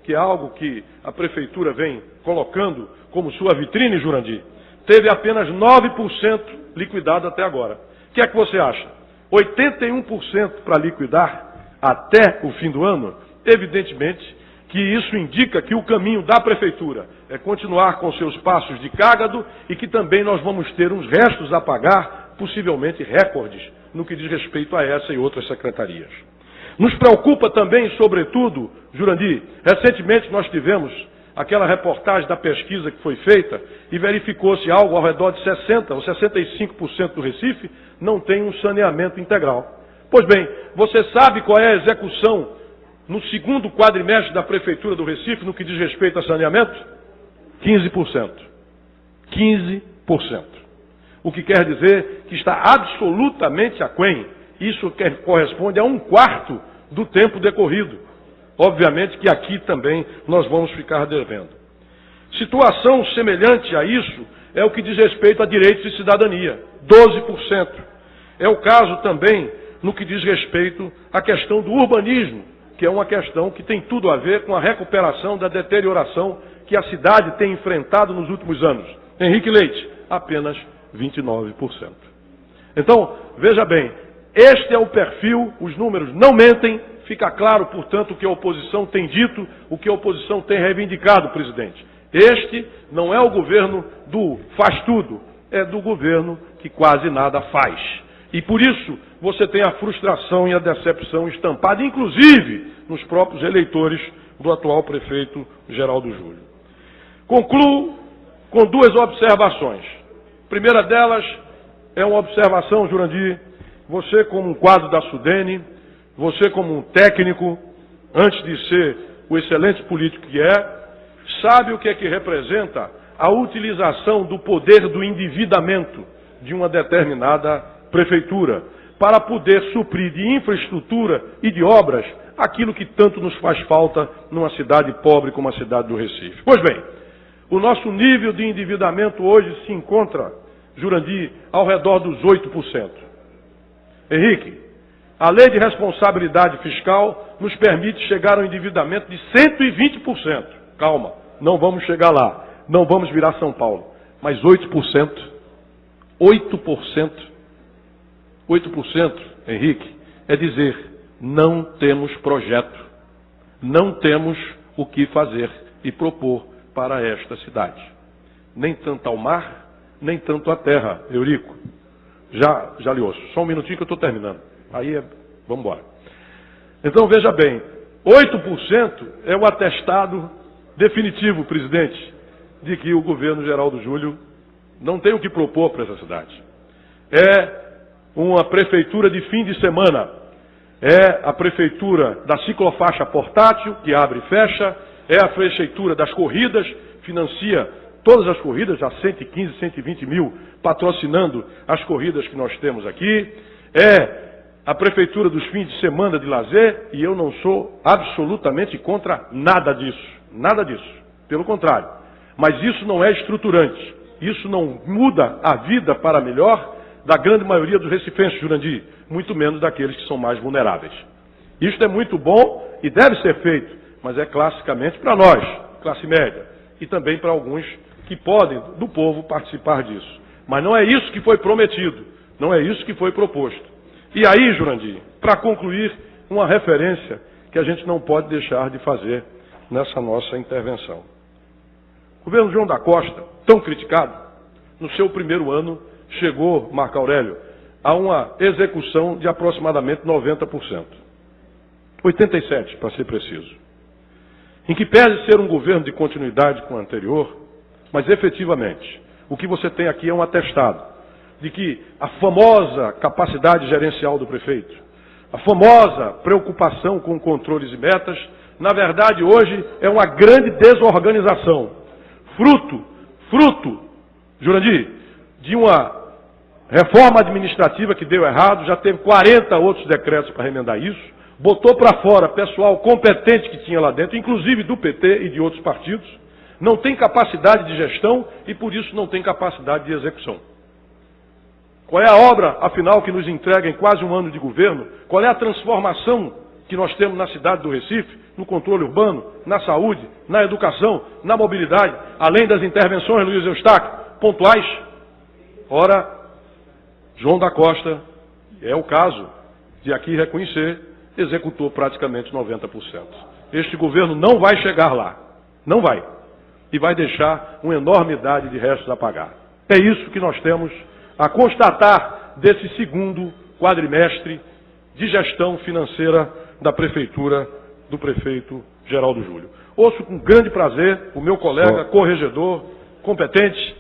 que é algo que a Prefeitura vem colocando como sua vitrine, Jurandir, teve apenas 9% liquidado até agora. O que é que você acha? 81% para liquidar até o fim do ano? Evidentemente que isso indica que o caminho da Prefeitura é continuar com seus passos de cágado e que também nós vamos ter uns restos a pagar, possivelmente recordes, no que diz respeito a essa e outras secretarias. Nos preocupa também, sobretudo, Jurandir, recentemente nós tivemos aquela reportagem da pesquisa que foi feita e verificou-se algo ao redor de 60% ou 65% do Recife não tem um saneamento integral. Pois bem, você sabe qual é a execução no segundo quadrimestre da Prefeitura do Recife, no que diz respeito a saneamento? 15%. 15%. O que quer dizer que está absolutamente aquém. Isso corresponde a 1/4 do tempo decorrido. Obviamente que aqui também nós vamos ficar devendo. Situação semelhante a isso é o que diz respeito a direitos e cidadania. 12%. É o caso também no que diz respeito à questão do urbanismo, que é uma questão que tem tudo a ver com a recuperação da deterioração que a cidade tem enfrentado nos últimos anos. Henrique Leite, apenas 29%. Então, veja bem, este é o perfil, os números não mentem, Fica claro, portanto, o que a oposição tem dito, o que a oposição tem reivindicado, presidente. Este não é o governo do faz tudo, é do governo que quase nada faz. E por isso você tem a frustração e a decepção estampada, inclusive nos próprios eleitores do atual prefeito Geraldo Júlio. Concluo com duas observações. A primeira delas é uma observação, Jurandir, você como um quadro da SUDENE, você como um técnico, antes de ser o excelente político que é, sabe o que é que representa a utilização do poder do endividamento de uma determinada prefeitura para poder suprir de infraestrutura e de obras aquilo que tanto nos faz falta numa cidade pobre como a cidade do Recife. Pois bem, o nosso nível de endividamento hoje se encontra, Jurandir, ao redor dos 8%. Henrique, a lei de responsabilidade fiscal nos permite chegar ao endividamento de 120%. Calma, não vamos chegar lá, não vamos virar São Paulo, mas 8%, 8%, Henrique, é dizer, não temos projeto, não temos o que fazer e propor para esta cidade. Nem tanto ao mar, nem tanto à terra, Eurico. Já lhe ouço. Só um minutinho que eu estou terminando. Aí, vamos embora. Então, veja bem, 8% é o atestado definitivo, presidente, de que o governo Geraldo Júlio não tem o que propor para essa cidade. É uma prefeitura de fim de semana. É a prefeitura da ciclofaixa portátil, que abre e fecha. É a prefeitura das corridas, financia todas as corridas, já 115, 120 mil, patrocinando as corridas que nós temos aqui. É a prefeitura dos fins de semana de lazer, e eu não sou absolutamente contra nada disso. Nada disso. Pelo contrário. Mas isso não é estruturante. Isso não muda a vida para melhor da grande maioria dos recifenses, Jurandir, muito menos daqueles que são mais vulneráveis. Isto é muito bom e deve ser feito, mas é classicamente para nós, classe média, e também para alguns que podem, do povo, participar disso. Mas não é isso que foi prometido, não é isso que foi proposto. E aí, Jurandir, para concluir, uma referência que a gente não pode deixar de fazer nessa nossa intervenção. O governo João da Costa, tão criticado, no seu primeiro ano, chegou, Marco Aurélio, a uma execução de aproximadamente 90%. 87%, para ser preciso. Em que pese ser um governo de continuidade com o anterior, mas efetivamente, o que você tem aqui é um atestado de que a famosa capacidade gerencial do prefeito, a famosa preocupação com controles e metas, na verdade hoje é uma grande desorganização, fruto, Jurandir, de uma reforma administrativa que deu errado, já teve 40 outros decretos para remendar isso, botou para fora pessoal competente que tinha lá dentro, inclusive do PT e de outros partidos, não tem capacidade de gestão e por isso não tem capacidade de execução. Qual é a obra, afinal, que nos entrega em quase um ano de governo? Qual é a transformação que nós temos na cidade do Recife, no controle urbano, na saúde, na educação, na mobilidade, além das intervenções, Luiz Eustáquio, pontuais? Ora, João da Costa, é o caso de aqui reconhecer, executou praticamente 90%. Este governo não vai chegar lá, não vai, e vai deixar uma enormidade de restos a pagar. É isso que nós temos a constatar desse segundo quadrimestre de gestão financeira da prefeitura do prefeito Geraldo Júlio. Ouço com grande prazer o meu colega, corregedor, competente,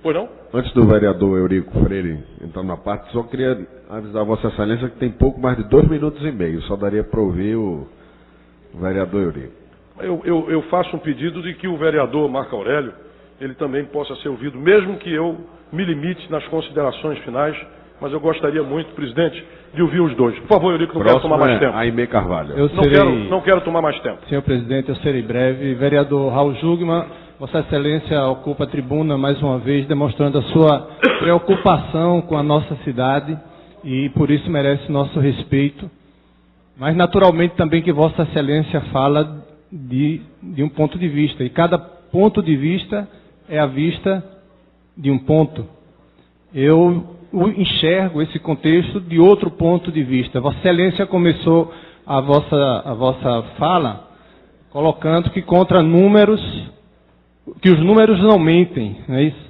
Pois não? Antes do vereador Eurico Freire entrar na parte, só queria avisar a Vossa Excelência que tem pouco mais de 2 minutos e meio, só daria para ouvir o vereador Eurico. Eu faço um pedido de que o vereador Marco Aurélio, ele também possa ser ouvido, mesmo que eu me limite nas considerações finais, mas eu gostaria muito, presidente, de ouvir os dois. Por favor, Eurico, não quero tomar mais tempo. Aimé Carvalho. Não quero tomar mais tempo. Senhor presidente, eu serei breve. Vereador Raul Jugman, Vossa Excelência ocupa a tribuna mais uma vez, demonstrando a sua preocupação com a nossa cidade e por isso merece nosso respeito. Mas naturalmente também que Vossa Excelência fala de um ponto de vista, e cada ponto de vista é a vista de um ponto. Eu enxergo esse contexto de outro ponto de vista. Vossa Excelência começou a vossa fala colocando que contra números, que os números não mentem, não é isso?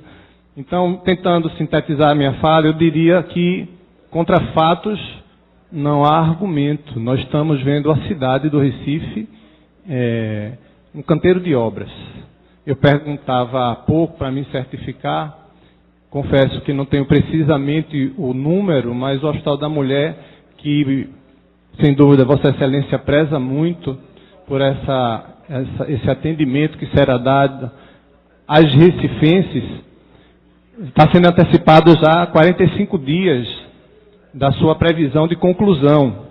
Então, tentando sintetizar a minha fala, eu diria que contra fatos não há argumento. Nós estamos vendo a cidade do Recife um canteiro de obras. Eu perguntava há pouco para me certificar, confesso que não tenho precisamente o número, mas o Hospital da Mulher, que sem dúvida Vossa Excelência preza muito por esse atendimento que será dado às recifenses, está sendo antecipado já há 45 dias da sua previsão de conclusão.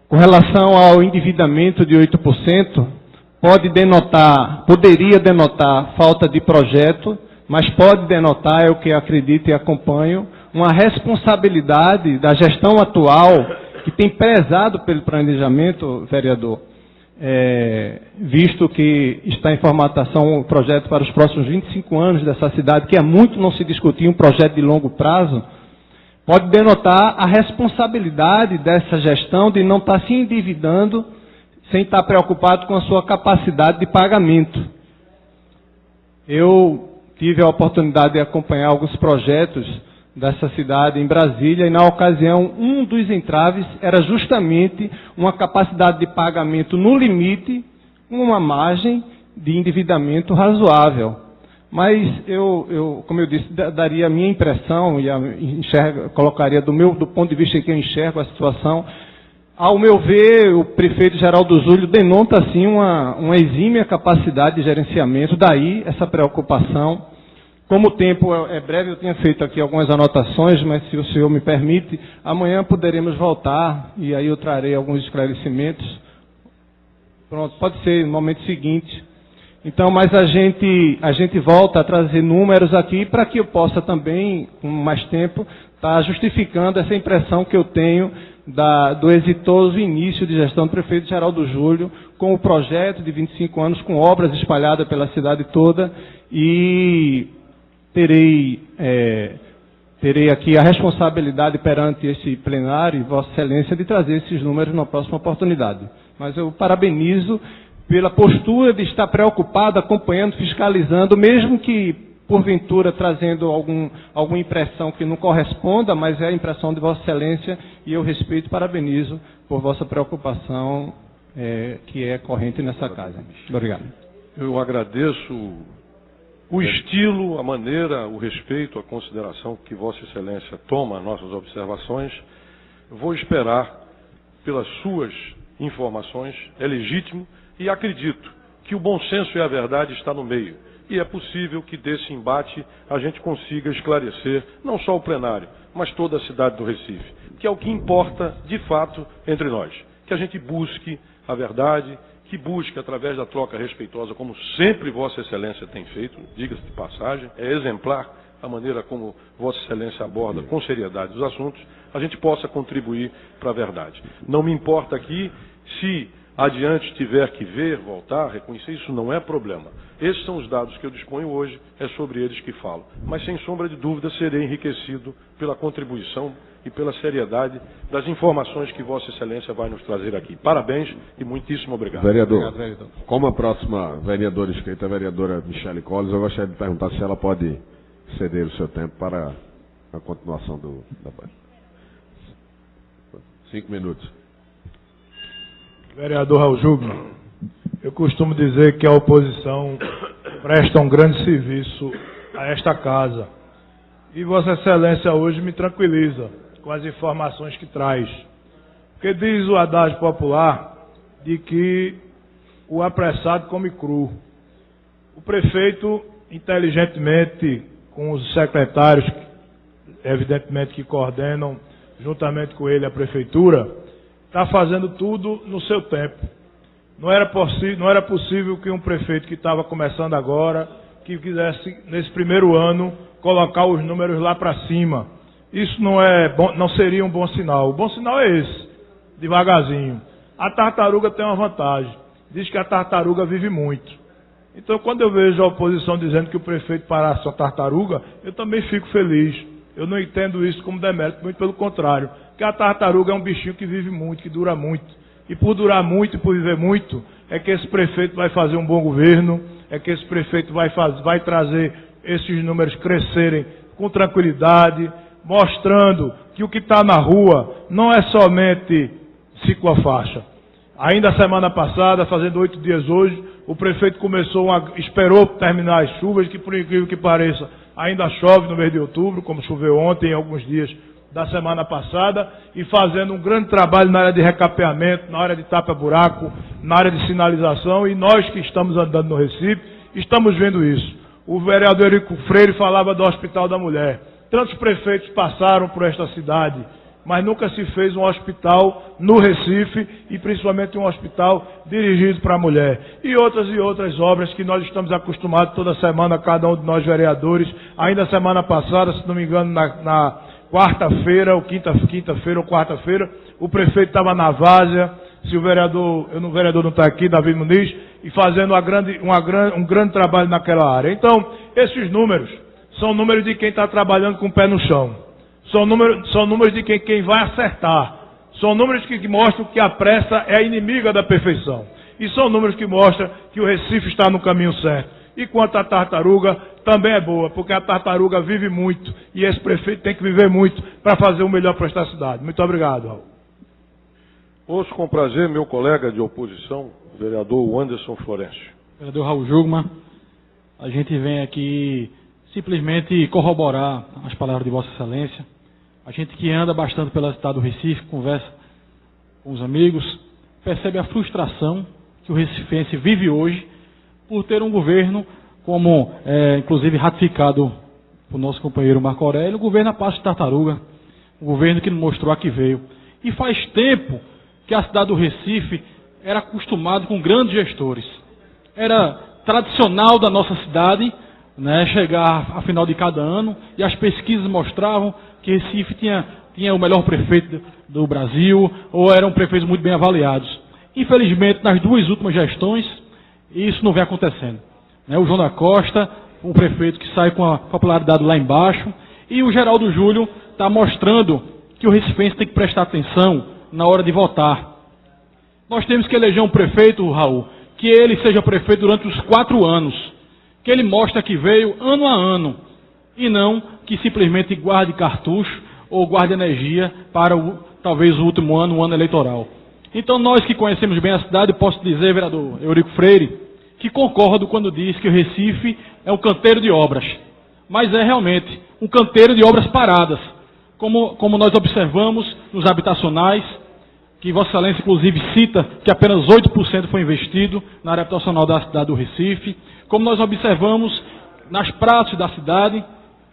Com relação ao endividamento de 8%, poderia denotar falta de projeto, mas pode denotar, é o que acredito e acompanho, uma responsabilidade da gestão atual que tem prezado pelo planejamento, vereador, visto que está em formatação um projeto para os próximos 25 anos dessa cidade, que há muito não se discutia um projeto de longo prazo, pode denotar a responsabilidade dessa gestão de não estar se endividando sem estar preocupado com a sua capacidade de pagamento. Eu tive a oportunidade de acompanhar alguns projetos dessa cidade em Brasília, e na ocasião um dos entraves era justamente uma capacidade de pagamento no limite, uma margem de endividamento razoável. Mas como eu disse, daria a minha impressão e colocaria do ponto de vista em que eu enxergo a situação. Ao meu ver, o prefeito Geraldo Júlio denota assim uma exímia capacidade de gerenciamento, daí essa preocupação. Como o tempo é breve, eu tinha feito aqui algumas anotações, mas se o senhor me permite, amanhã poderemos voltar e aí eu trarei alguns esclarecimentos. Pronto, pode ser no momento seguinte. Então, mas a gente volta a trazer números aqui para que eu possa também, com mais tempo, estar justificando essa impressão que eu tenho do exitoso início de gestão do prefeito Geraldo Júlio, com o projeto de 25 anos, com obras espalhadas pela cidade toda, e terei aqui a responsabilidade perante esse plenário e Vossa Excelência de trazer esses números na próxima oportunidade. Mas eu parabenizo pela postura de estar preocupado, acompanhando, fiscalizando, mesmo que, porventura, trazendo alguma impressão que não corresponda, mas é a impressão de Vossa Excelência, e eu respeito e parabenizo por vossa preocupação, que é corrente nessa casa. Obrigado. Eu agradeço o estilo, a maneira, o respeito, a consideração que Vossa Excelência toma às nossas observações. Vou esperar pelas suas informações, é legítimo, e acredito que o bom senso e a verdade está no meio. E é possível que desse embate a gente consiga esclarecer não só o plenário, mas toda a cidade do Recife, que é o que importa de fato entre nós. Que a gente busque a verdade, que busque através da troca respeitosa, como sempre Vossa Excelência tem feito, diga-se de passagem, é exemplar a maneira como Vossa Excelência aborda com seriedade os assuntos, a gente possa contribuir para a verdade. Não me importa aqui se adiante tiver que ver, voltar, reconhecer, isso não é problema. Esses são os dados que eu disponho hoje, é sobre eles que falo. Mas, sem sombra de dúvida, serei enriquecido pela contribuição e pela seriedade das informações que Vossa Excelência vai nos trazer aqui. Parabéns e muitíssimo obrigado. Vereador, obrigado, vereador. Como a próxima vereadora inscrita, a vereadora Michele Colles, eu gostaria de perguntar se ela pode ceder o seu tempo para a continuação do debate. 5 minutos. Vereador Raul Júgman, eu costumo dizer que a oposição presta um grande serviço a esta casa. E Vossa Excelência hoje me tranquiliza com as informações que traz. Porque diz o adágio popular de que o apressado come cru. O prefeito, inteligentemente, com os secretários, evidentemente que coordenam juntamente com ele a prefeitura, está fazendo tudo no seu tempo. Não era possível que um prefeito que estava começando agora, que quisesse, nesse primeiro ano, colocar os números lá para cima. Isso não seria um bom sinal. O bom sinal é esse, devagarzinho. A tartaruga tem uma vantagem. Diz que a tartaruga vive muito. Então, quando eu vejo a oposição dizendo que o prefeito parasse uma tartaruga, eu também fico feliz. Eu não entendo isso como demérito, muito pelo contrário. Porque a tartaruga é um bichinho que vive muito, que dura muito. E por durar muito e por viver muito, é que esse prefeito vai fazer um bom governo, é que esse prefeito vai trazer esses números crescerem com tranquilidade, mostrando que o que está na rua não é somente ciclofaixa. Ainda a semana passada, fazendo 8 dias hoje, o prefeito esperou terminar as chuvas, que por incrível que pareça, ainda chove no mês de outubro, como choveu ontem em alguns dias da semana passada, e fazendo um grande trabalho na área de recapeamento, na área de tapa-buraco, na área de sinalização, e nós que estamos andando no Recife, estamos vendo isso. O vereador Eurico Freire falava do Hospital da Mulher. Tantos prefeitos passaram por esta cidade, mas nunca se fez um hospital no Recife, e principalmente um hospital dirigido para a mulher. E outras obras que nós estamos acostumados toda semana, cada um de nós vereadores. Ainda semana passada, se não me engano, na quarta-feira, ou quinta-feira ou quarta-feira, o prefeito estava na Várzea, se o vereador não está aqui, Davi Muniz, e fazendo um grande trabalho naquela área. Então, esses números são números de quem está trabalhando com o pé no chão. São números de quem vai acertar. São números que mostram que a pressa é a inimiga da perfeição. E são números que mostram que o Recife está no caminho certo. E quanto à tartaruga, também é boa, porque a tartaruga vive muito. E esse prefeito tem que viver muito para fazer o melhor para esta cidade. Muito obrigado, Raul. Ouço com prazer meu colega de oposição, o vereador Anderson Florencio. Vereador Raul Jugman, a gente vem aqui simplesmente corroborar as palavras de Vossa Excelência. A gente que anda bastante pela cidade do Recife, conversa com os amigos, percebe a frustração que o recifense vive hoje por ter um governo, como inclusive ratificado por nosso companheiro Marco Aurélio, o governo a passo de tartaruga, um governo que não mostrou a que veio. E faz tempo que a cidade do Recife era acostumada com grandes gestores. Era tradicional da nossa cidade, né, chegar a final de cada ano, e as pesquisas mostravam que Recife tinha o melhor prefeito do Brasil, ou eram prefeitos muito bem avaliados. Infelizmente, nas duas últimas gestões, isso não vem acontecendo. Né, o João da Costa, um prefeito que sai com a popularidade lá embaixo, e o Geraldo Júlio está mostrando que o recifense tem que prestar atenção na hora de votar. Nós temos que eleger um prefeito, Raul, que ele seja prefeito durante os 4 anos, que ele mostra que veio ano a ano, e não que simplesmente guarde cartucho ou guarde energia para talvez o último ano, o ano eleitoral. Então nós que conhecemos bem a cidade, posso dizer, vereador Eurico Freire, que concordo quando diz que o Recife é um canteiro de obras, mas é realmente um canteiro de obras paradas, como nós observamos nos habitacionais, que Vossa Excelência inclusive cita que apenas 8% foi investido na área habitacional da cidade do Recife, como nós observamos nas praças da cidade,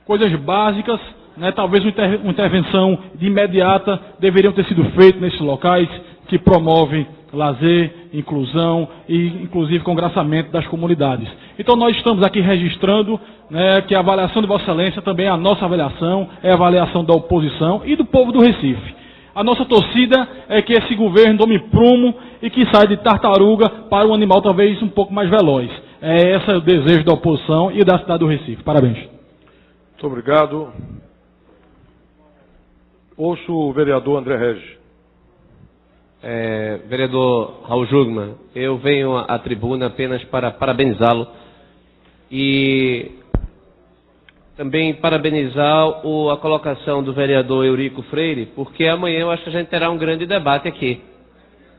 coisas básicas, né, talvez uma intervenção de imediata deveriam ter sido feitas nesses locais que promovem lazer, inclusão e inclusive congraçamento das comunidades. Então nós estamos aqui registrando, né, que a avaliação de Vossa Excelência também é a nossa avaliação, é a avaliação da oposição e do povo do Recife. A nossa torcida é que esse governo tome prumo e que saia de tartaruga para um animal talvez um pouco mais veloz. Esse é o desejo da oposição e da cidade do Recife. Parabéns. Muito obrigado. Ouço o vereador André Regis. Vereador Raul Jugman, eu venho à tribuna apenas para parabenizá-lo e também parabenizar a colocação do vereador Eurico Freire, porque amanhã eu acho que a gente terá um grande debate aqui.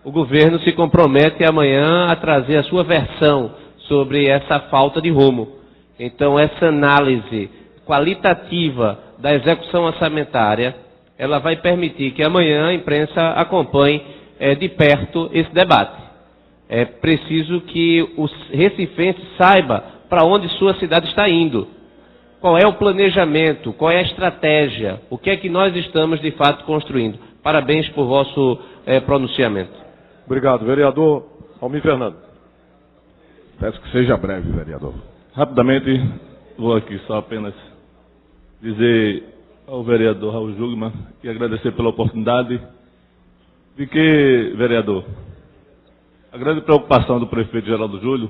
O governo se compromete amanhã a trazer a sua versão sobre essa falta de rumo. Então, essa análise qualitativa da execução orçamentária, ela vai permitir que amanhã a imprensa acompanhe de perto esse debate. É preciso que o recifense saiba para onde sua cidade está indo. Qual é o planejamento, qual é a estratégia, o que é que nós estamos de fato construindo. Parabéns por vosso pronunciamento. Obrigado. Vereador Almir Fernando. Peço que seja breve, vereador. Rapidamente, vou aqui só apenas dizer ao vereador Raul Jugman e agradecer pela oportunidade de que, vereador, a grande preocupação do prefeito Geraldo Júlio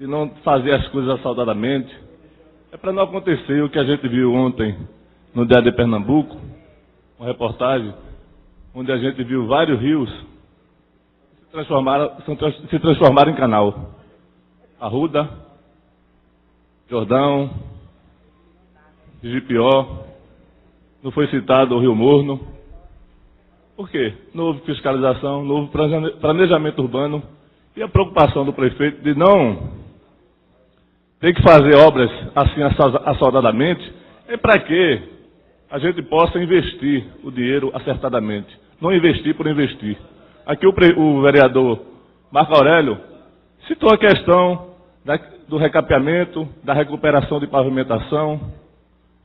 de não fazer as coisas assaltadamente É para não acontecer o que a gente viu ontem no Diário de Pernambuco, uma reportagem, onde a gente viu vários rios se transformaram em canal. Arruda, Jordão, Gipió, não foi citado o Rio Morno. Por quê? Não houve fiscalização, não houve planejamento urbano e a preocupação do prefeito de não ter que fazer obras assim assodadamente é para que a gente possa investir o dinheiro acertadamente, não investir por investir. Aqui o vereador Marco Aurélio citou a questão do recapeamento, da recuperação de pavimentação,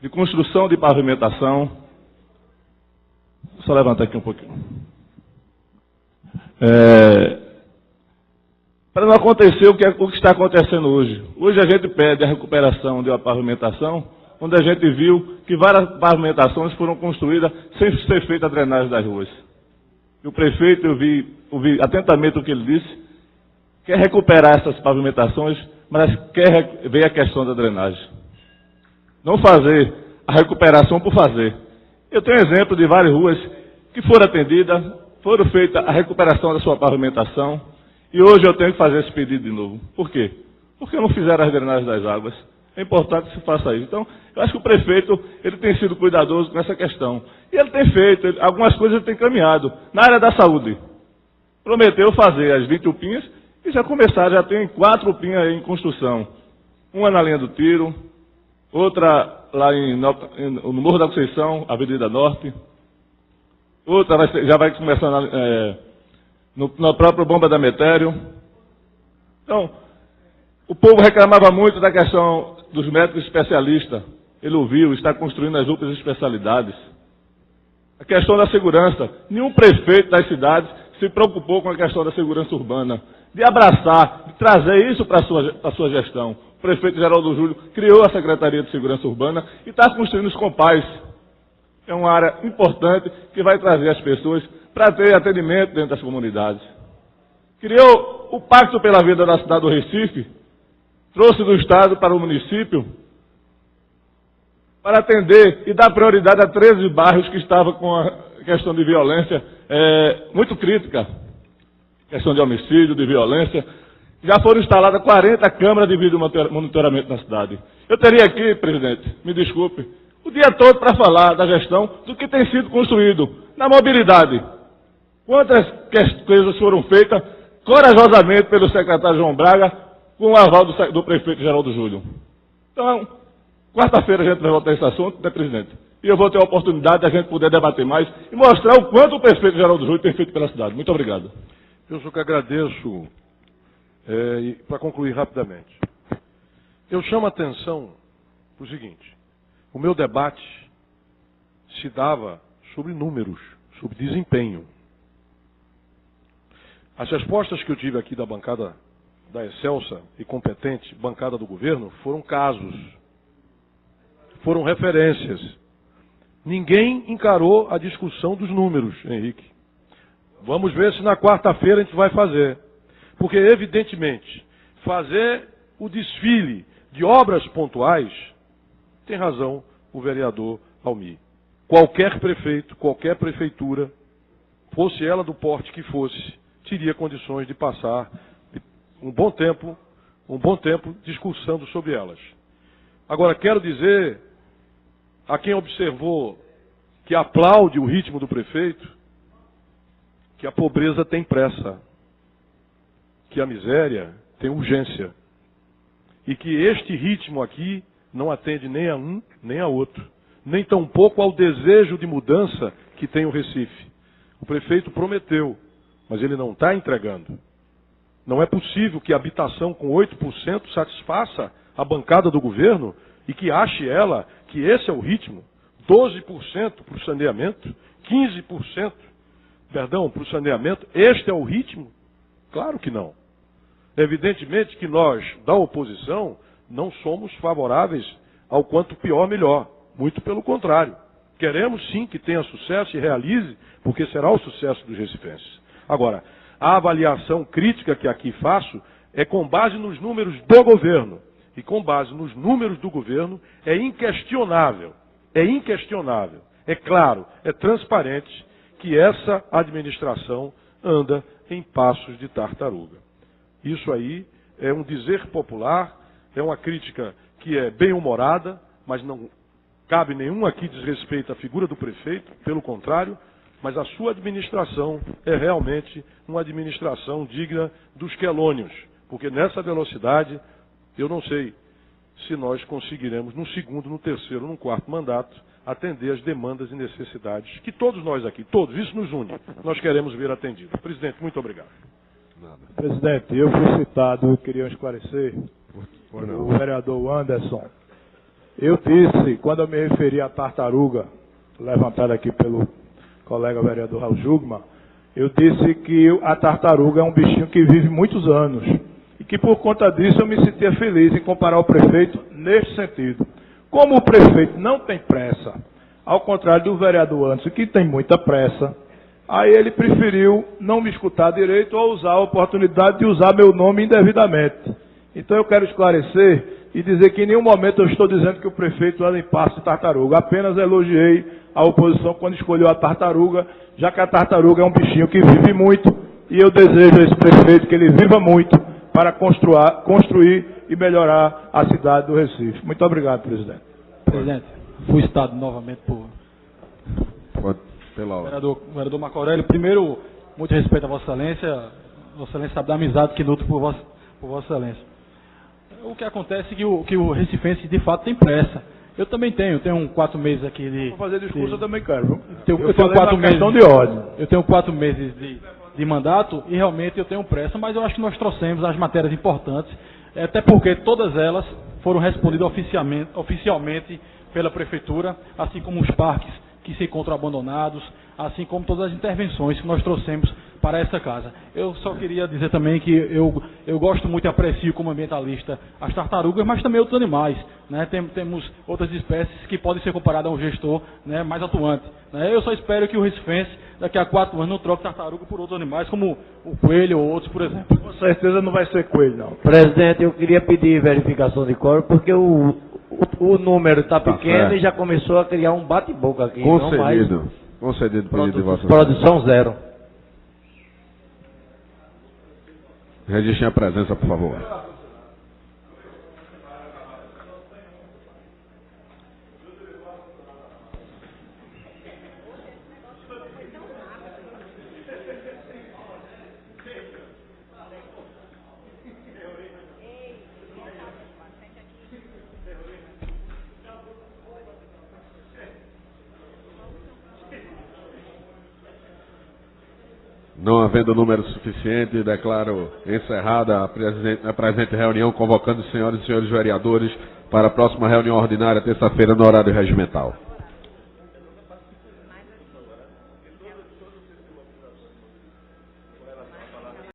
de construção de pavimentação. Só levantar aqui um pouquinho. Para não acontecer o que está acontecendo hoje. Hoje a gente pede a recuperação de uma pavimentação, onde a gente viu que várias pavimentações foram construídas sem ser feita a drenagem das ruas. E o prefeito, eu ouvi atentamente o que ele disse, quer recuperar essas pavimentações, mas quer ver a questão da drenagem. Não fazer a recuperação por fazer. Eu tenho exemplo de várias ruas que foram atendidas, foram feita a recuperação da sua pavimentação, e hoje eu tenho que fazer esse pedido de novo. Por quê? Porque não fizeram as drenagens das águas. É importante que se faça isso. Então, eu acho que o prefeito ele tem sido cuidadoso com essa questão. E ele tem feito, algumas coisas ele tem caminhado. Na área da saúde, prometeu fazer as 20 UPinhas e já começaram, já tem 4 UPinhas em construção. Uma na linha do Tiro, outra lá no Morro da Conceição, Avenida Norte. Outra já vai começar na própria Bomba da Metério. Então, o povo reclamava muito da questão dos médicos especialistas. Ele ouviu, está construindo as UPAs especialidades. A questão da segurança. Nenhum prefeito das cidades se preocupou com a questão da segurança urbana. De abraçar, de trazer isso para a sua gestão. O prefeito Geraldo Júlio criou a Secretaria de Segurança Urbana e está construindo os compais. É uma área importante que vai trazer as pessoas para ter atendimento dentro das comunidades. Criou o Pacto pela Vida da cidade do Recife, trouxe do Estado para o município para atender e dar prioridade a 13 bairros que estavam com a questão de violência muito crítica. Questão de homicídio, de violência. Já foram instaladas 40 câmeras de vídeo monitoramento na cidade. Eu teria aqui, presidente, me desculpe, o dia todo para falar da gestão do que tem sido construído na mobilidade. Quantas coisas foram feitas corajosamente pelo secretário João Braga com o aval do prefeito Geraldo Júlio. Então, quarta-feira a gente vai voltar a esse assunto, né, presidente? E eu vou ter a oportunidade de a gente poder debater mais e mostrar o quanto o prefeito Geraldo Júlio tem feito pela cidade. Muito obrigado. Eu só que agradeço, e para concluir rapidamente. Eu chamo a atenção para o seguinte, o meu debate se dava sobre números, sobre desempenho. As respostas que eu tive aqui da bancada da excelsa e competente bancada do governo foram casos, foram referências. Ninguém encarou a discussão dos números, Henrique. Vamos ver se na quarta-feira a gente vai fazer. Porque, evidentemente, fazer o desfile de obras pontuais, tem razão o vereador Almir. Qualquer prefeito, qualquer prefeitura, fosse ela do porte que fosse, teria condições de passar um bom tempo discursando sobre elas. Agora, quero dizer a quem observou que aplaude o ritmo do prefeito, que a pobreza tem pressa, que a miséria tem urgência, e que este ritmo aqui não atende nem a um, nem a outro, nem tampouco ao desejo de mudança que tem o Recife. O prefeito prometeu, mas ele não está entregando. Não é possível que a habitação com 8% satisfaça a bancada do governo e que ache ela que esse é o ritmo. 12% para o saneamento, 15%, para o saneamento, este é o ritmo? Claro que não. Evidentemente que nós, da oposição, não somos favoráveis ao quanto pior, melhor. Muito pelo contrário. Queremos sim que tenha sucesso e realize, porque será o sucesso dos recifenses. Agora, a avaliação crítica que aqui faço é com base nos números do governo. e com base nos números do governo, é inquestionável, é claro, é transparente que essa administração anda em passos de tartaruga. Isso aí é um dizer popular, é uma crítica que é bem-humorada, mas não cabe nenhum aqui desrespeito à figura do prefeito, pelo contrário, mas a sua administração é realmente uma administração digna dos quelônios, porque nessa velocidade, eu não sei se nós conseguiremos, no segundo, no terceiro, no quarto mandato, atender as demandas e necessidades que todos nós aqui, todos, isso nos une, nós queremos ver atendido. Presidente, muito obrigado. Presidente, eu fui citado, queria esclarecer, o vereador Anderson. Eu disse, quando eu me referi à tartaruga, levantada aqui pelo colega vereador Raul Jugman, eu disse que a tartaruga é um bichinho que vive muitos anos e que por conta disso eu me sentia feliz em comparar o prefeito neste sentido. Como o prefeito não tem pressa, ao contrário do vereador Anderson, que tem muita pressa, aí ele preferiu não me escutar direito ou usar a oportunidade de usar meu nome indevidamente. Então eu quero esclarecer e dizer que em nenhum momento eu estou dizendo que o prefeito anda em passo de tartaruga. Apenas elogiei a oposição quando escolheu a tartaruga, já que a tartaruga é um bichinho que vive muito e eu desejo a esse prefeito que ele viva muito para construir e melhorar a cidade do Recife. Muito obrigado, presidente. Presidente, fui citado novamente pela vereador Marco Aurélio. Primeiro, muito respeito a Vossa Excelência. Vossa Excelência sabe da amizade que luto por Vossa Excelência. O que acontece é que o recifense de fato tem pressa. Eu também tenho 4 meses aqui de... Vou fazer discurso, eu também quero. Eu tenho 4 meses de ordem. Eu tenho 4 meses de mandato e realmente eu tenho pressa, mas eu acho que nós trouxemos as matérias importantes, até porque todas elas foram respondidas oficialmente pela Prefeitura, assim como os parques que se encontram abandonados, assim como todas as intervenções que nós trouxemos para essa casa. Eu só queria dizer também que eu gosto muito e aprecio como ambientalista as tartarugas, mas também outros animais, né? Temos outras espécies que podem ser comparadas a um gestor, né, mais atuante, né? Eu só espero que o recifense, daqui a 4 anos, não troque tartaruga por outros animais, como o coelho ou outros, por exemplo. Com certeza não vai ser coelho, não. Presidente, eu queria pedir verificação de quórum, porque o número está pequeno e já começou a criar um bate-boca aqui. Concedido. Concedido pedido de Vossa Produção zero. Registrem a presença, por favor. Não havendo número suficiente, declaro encerrada a presente reunião, convocando os senhores e senhores vereadores para a próxima reunião ordinária, terça-feira, no horário regimental.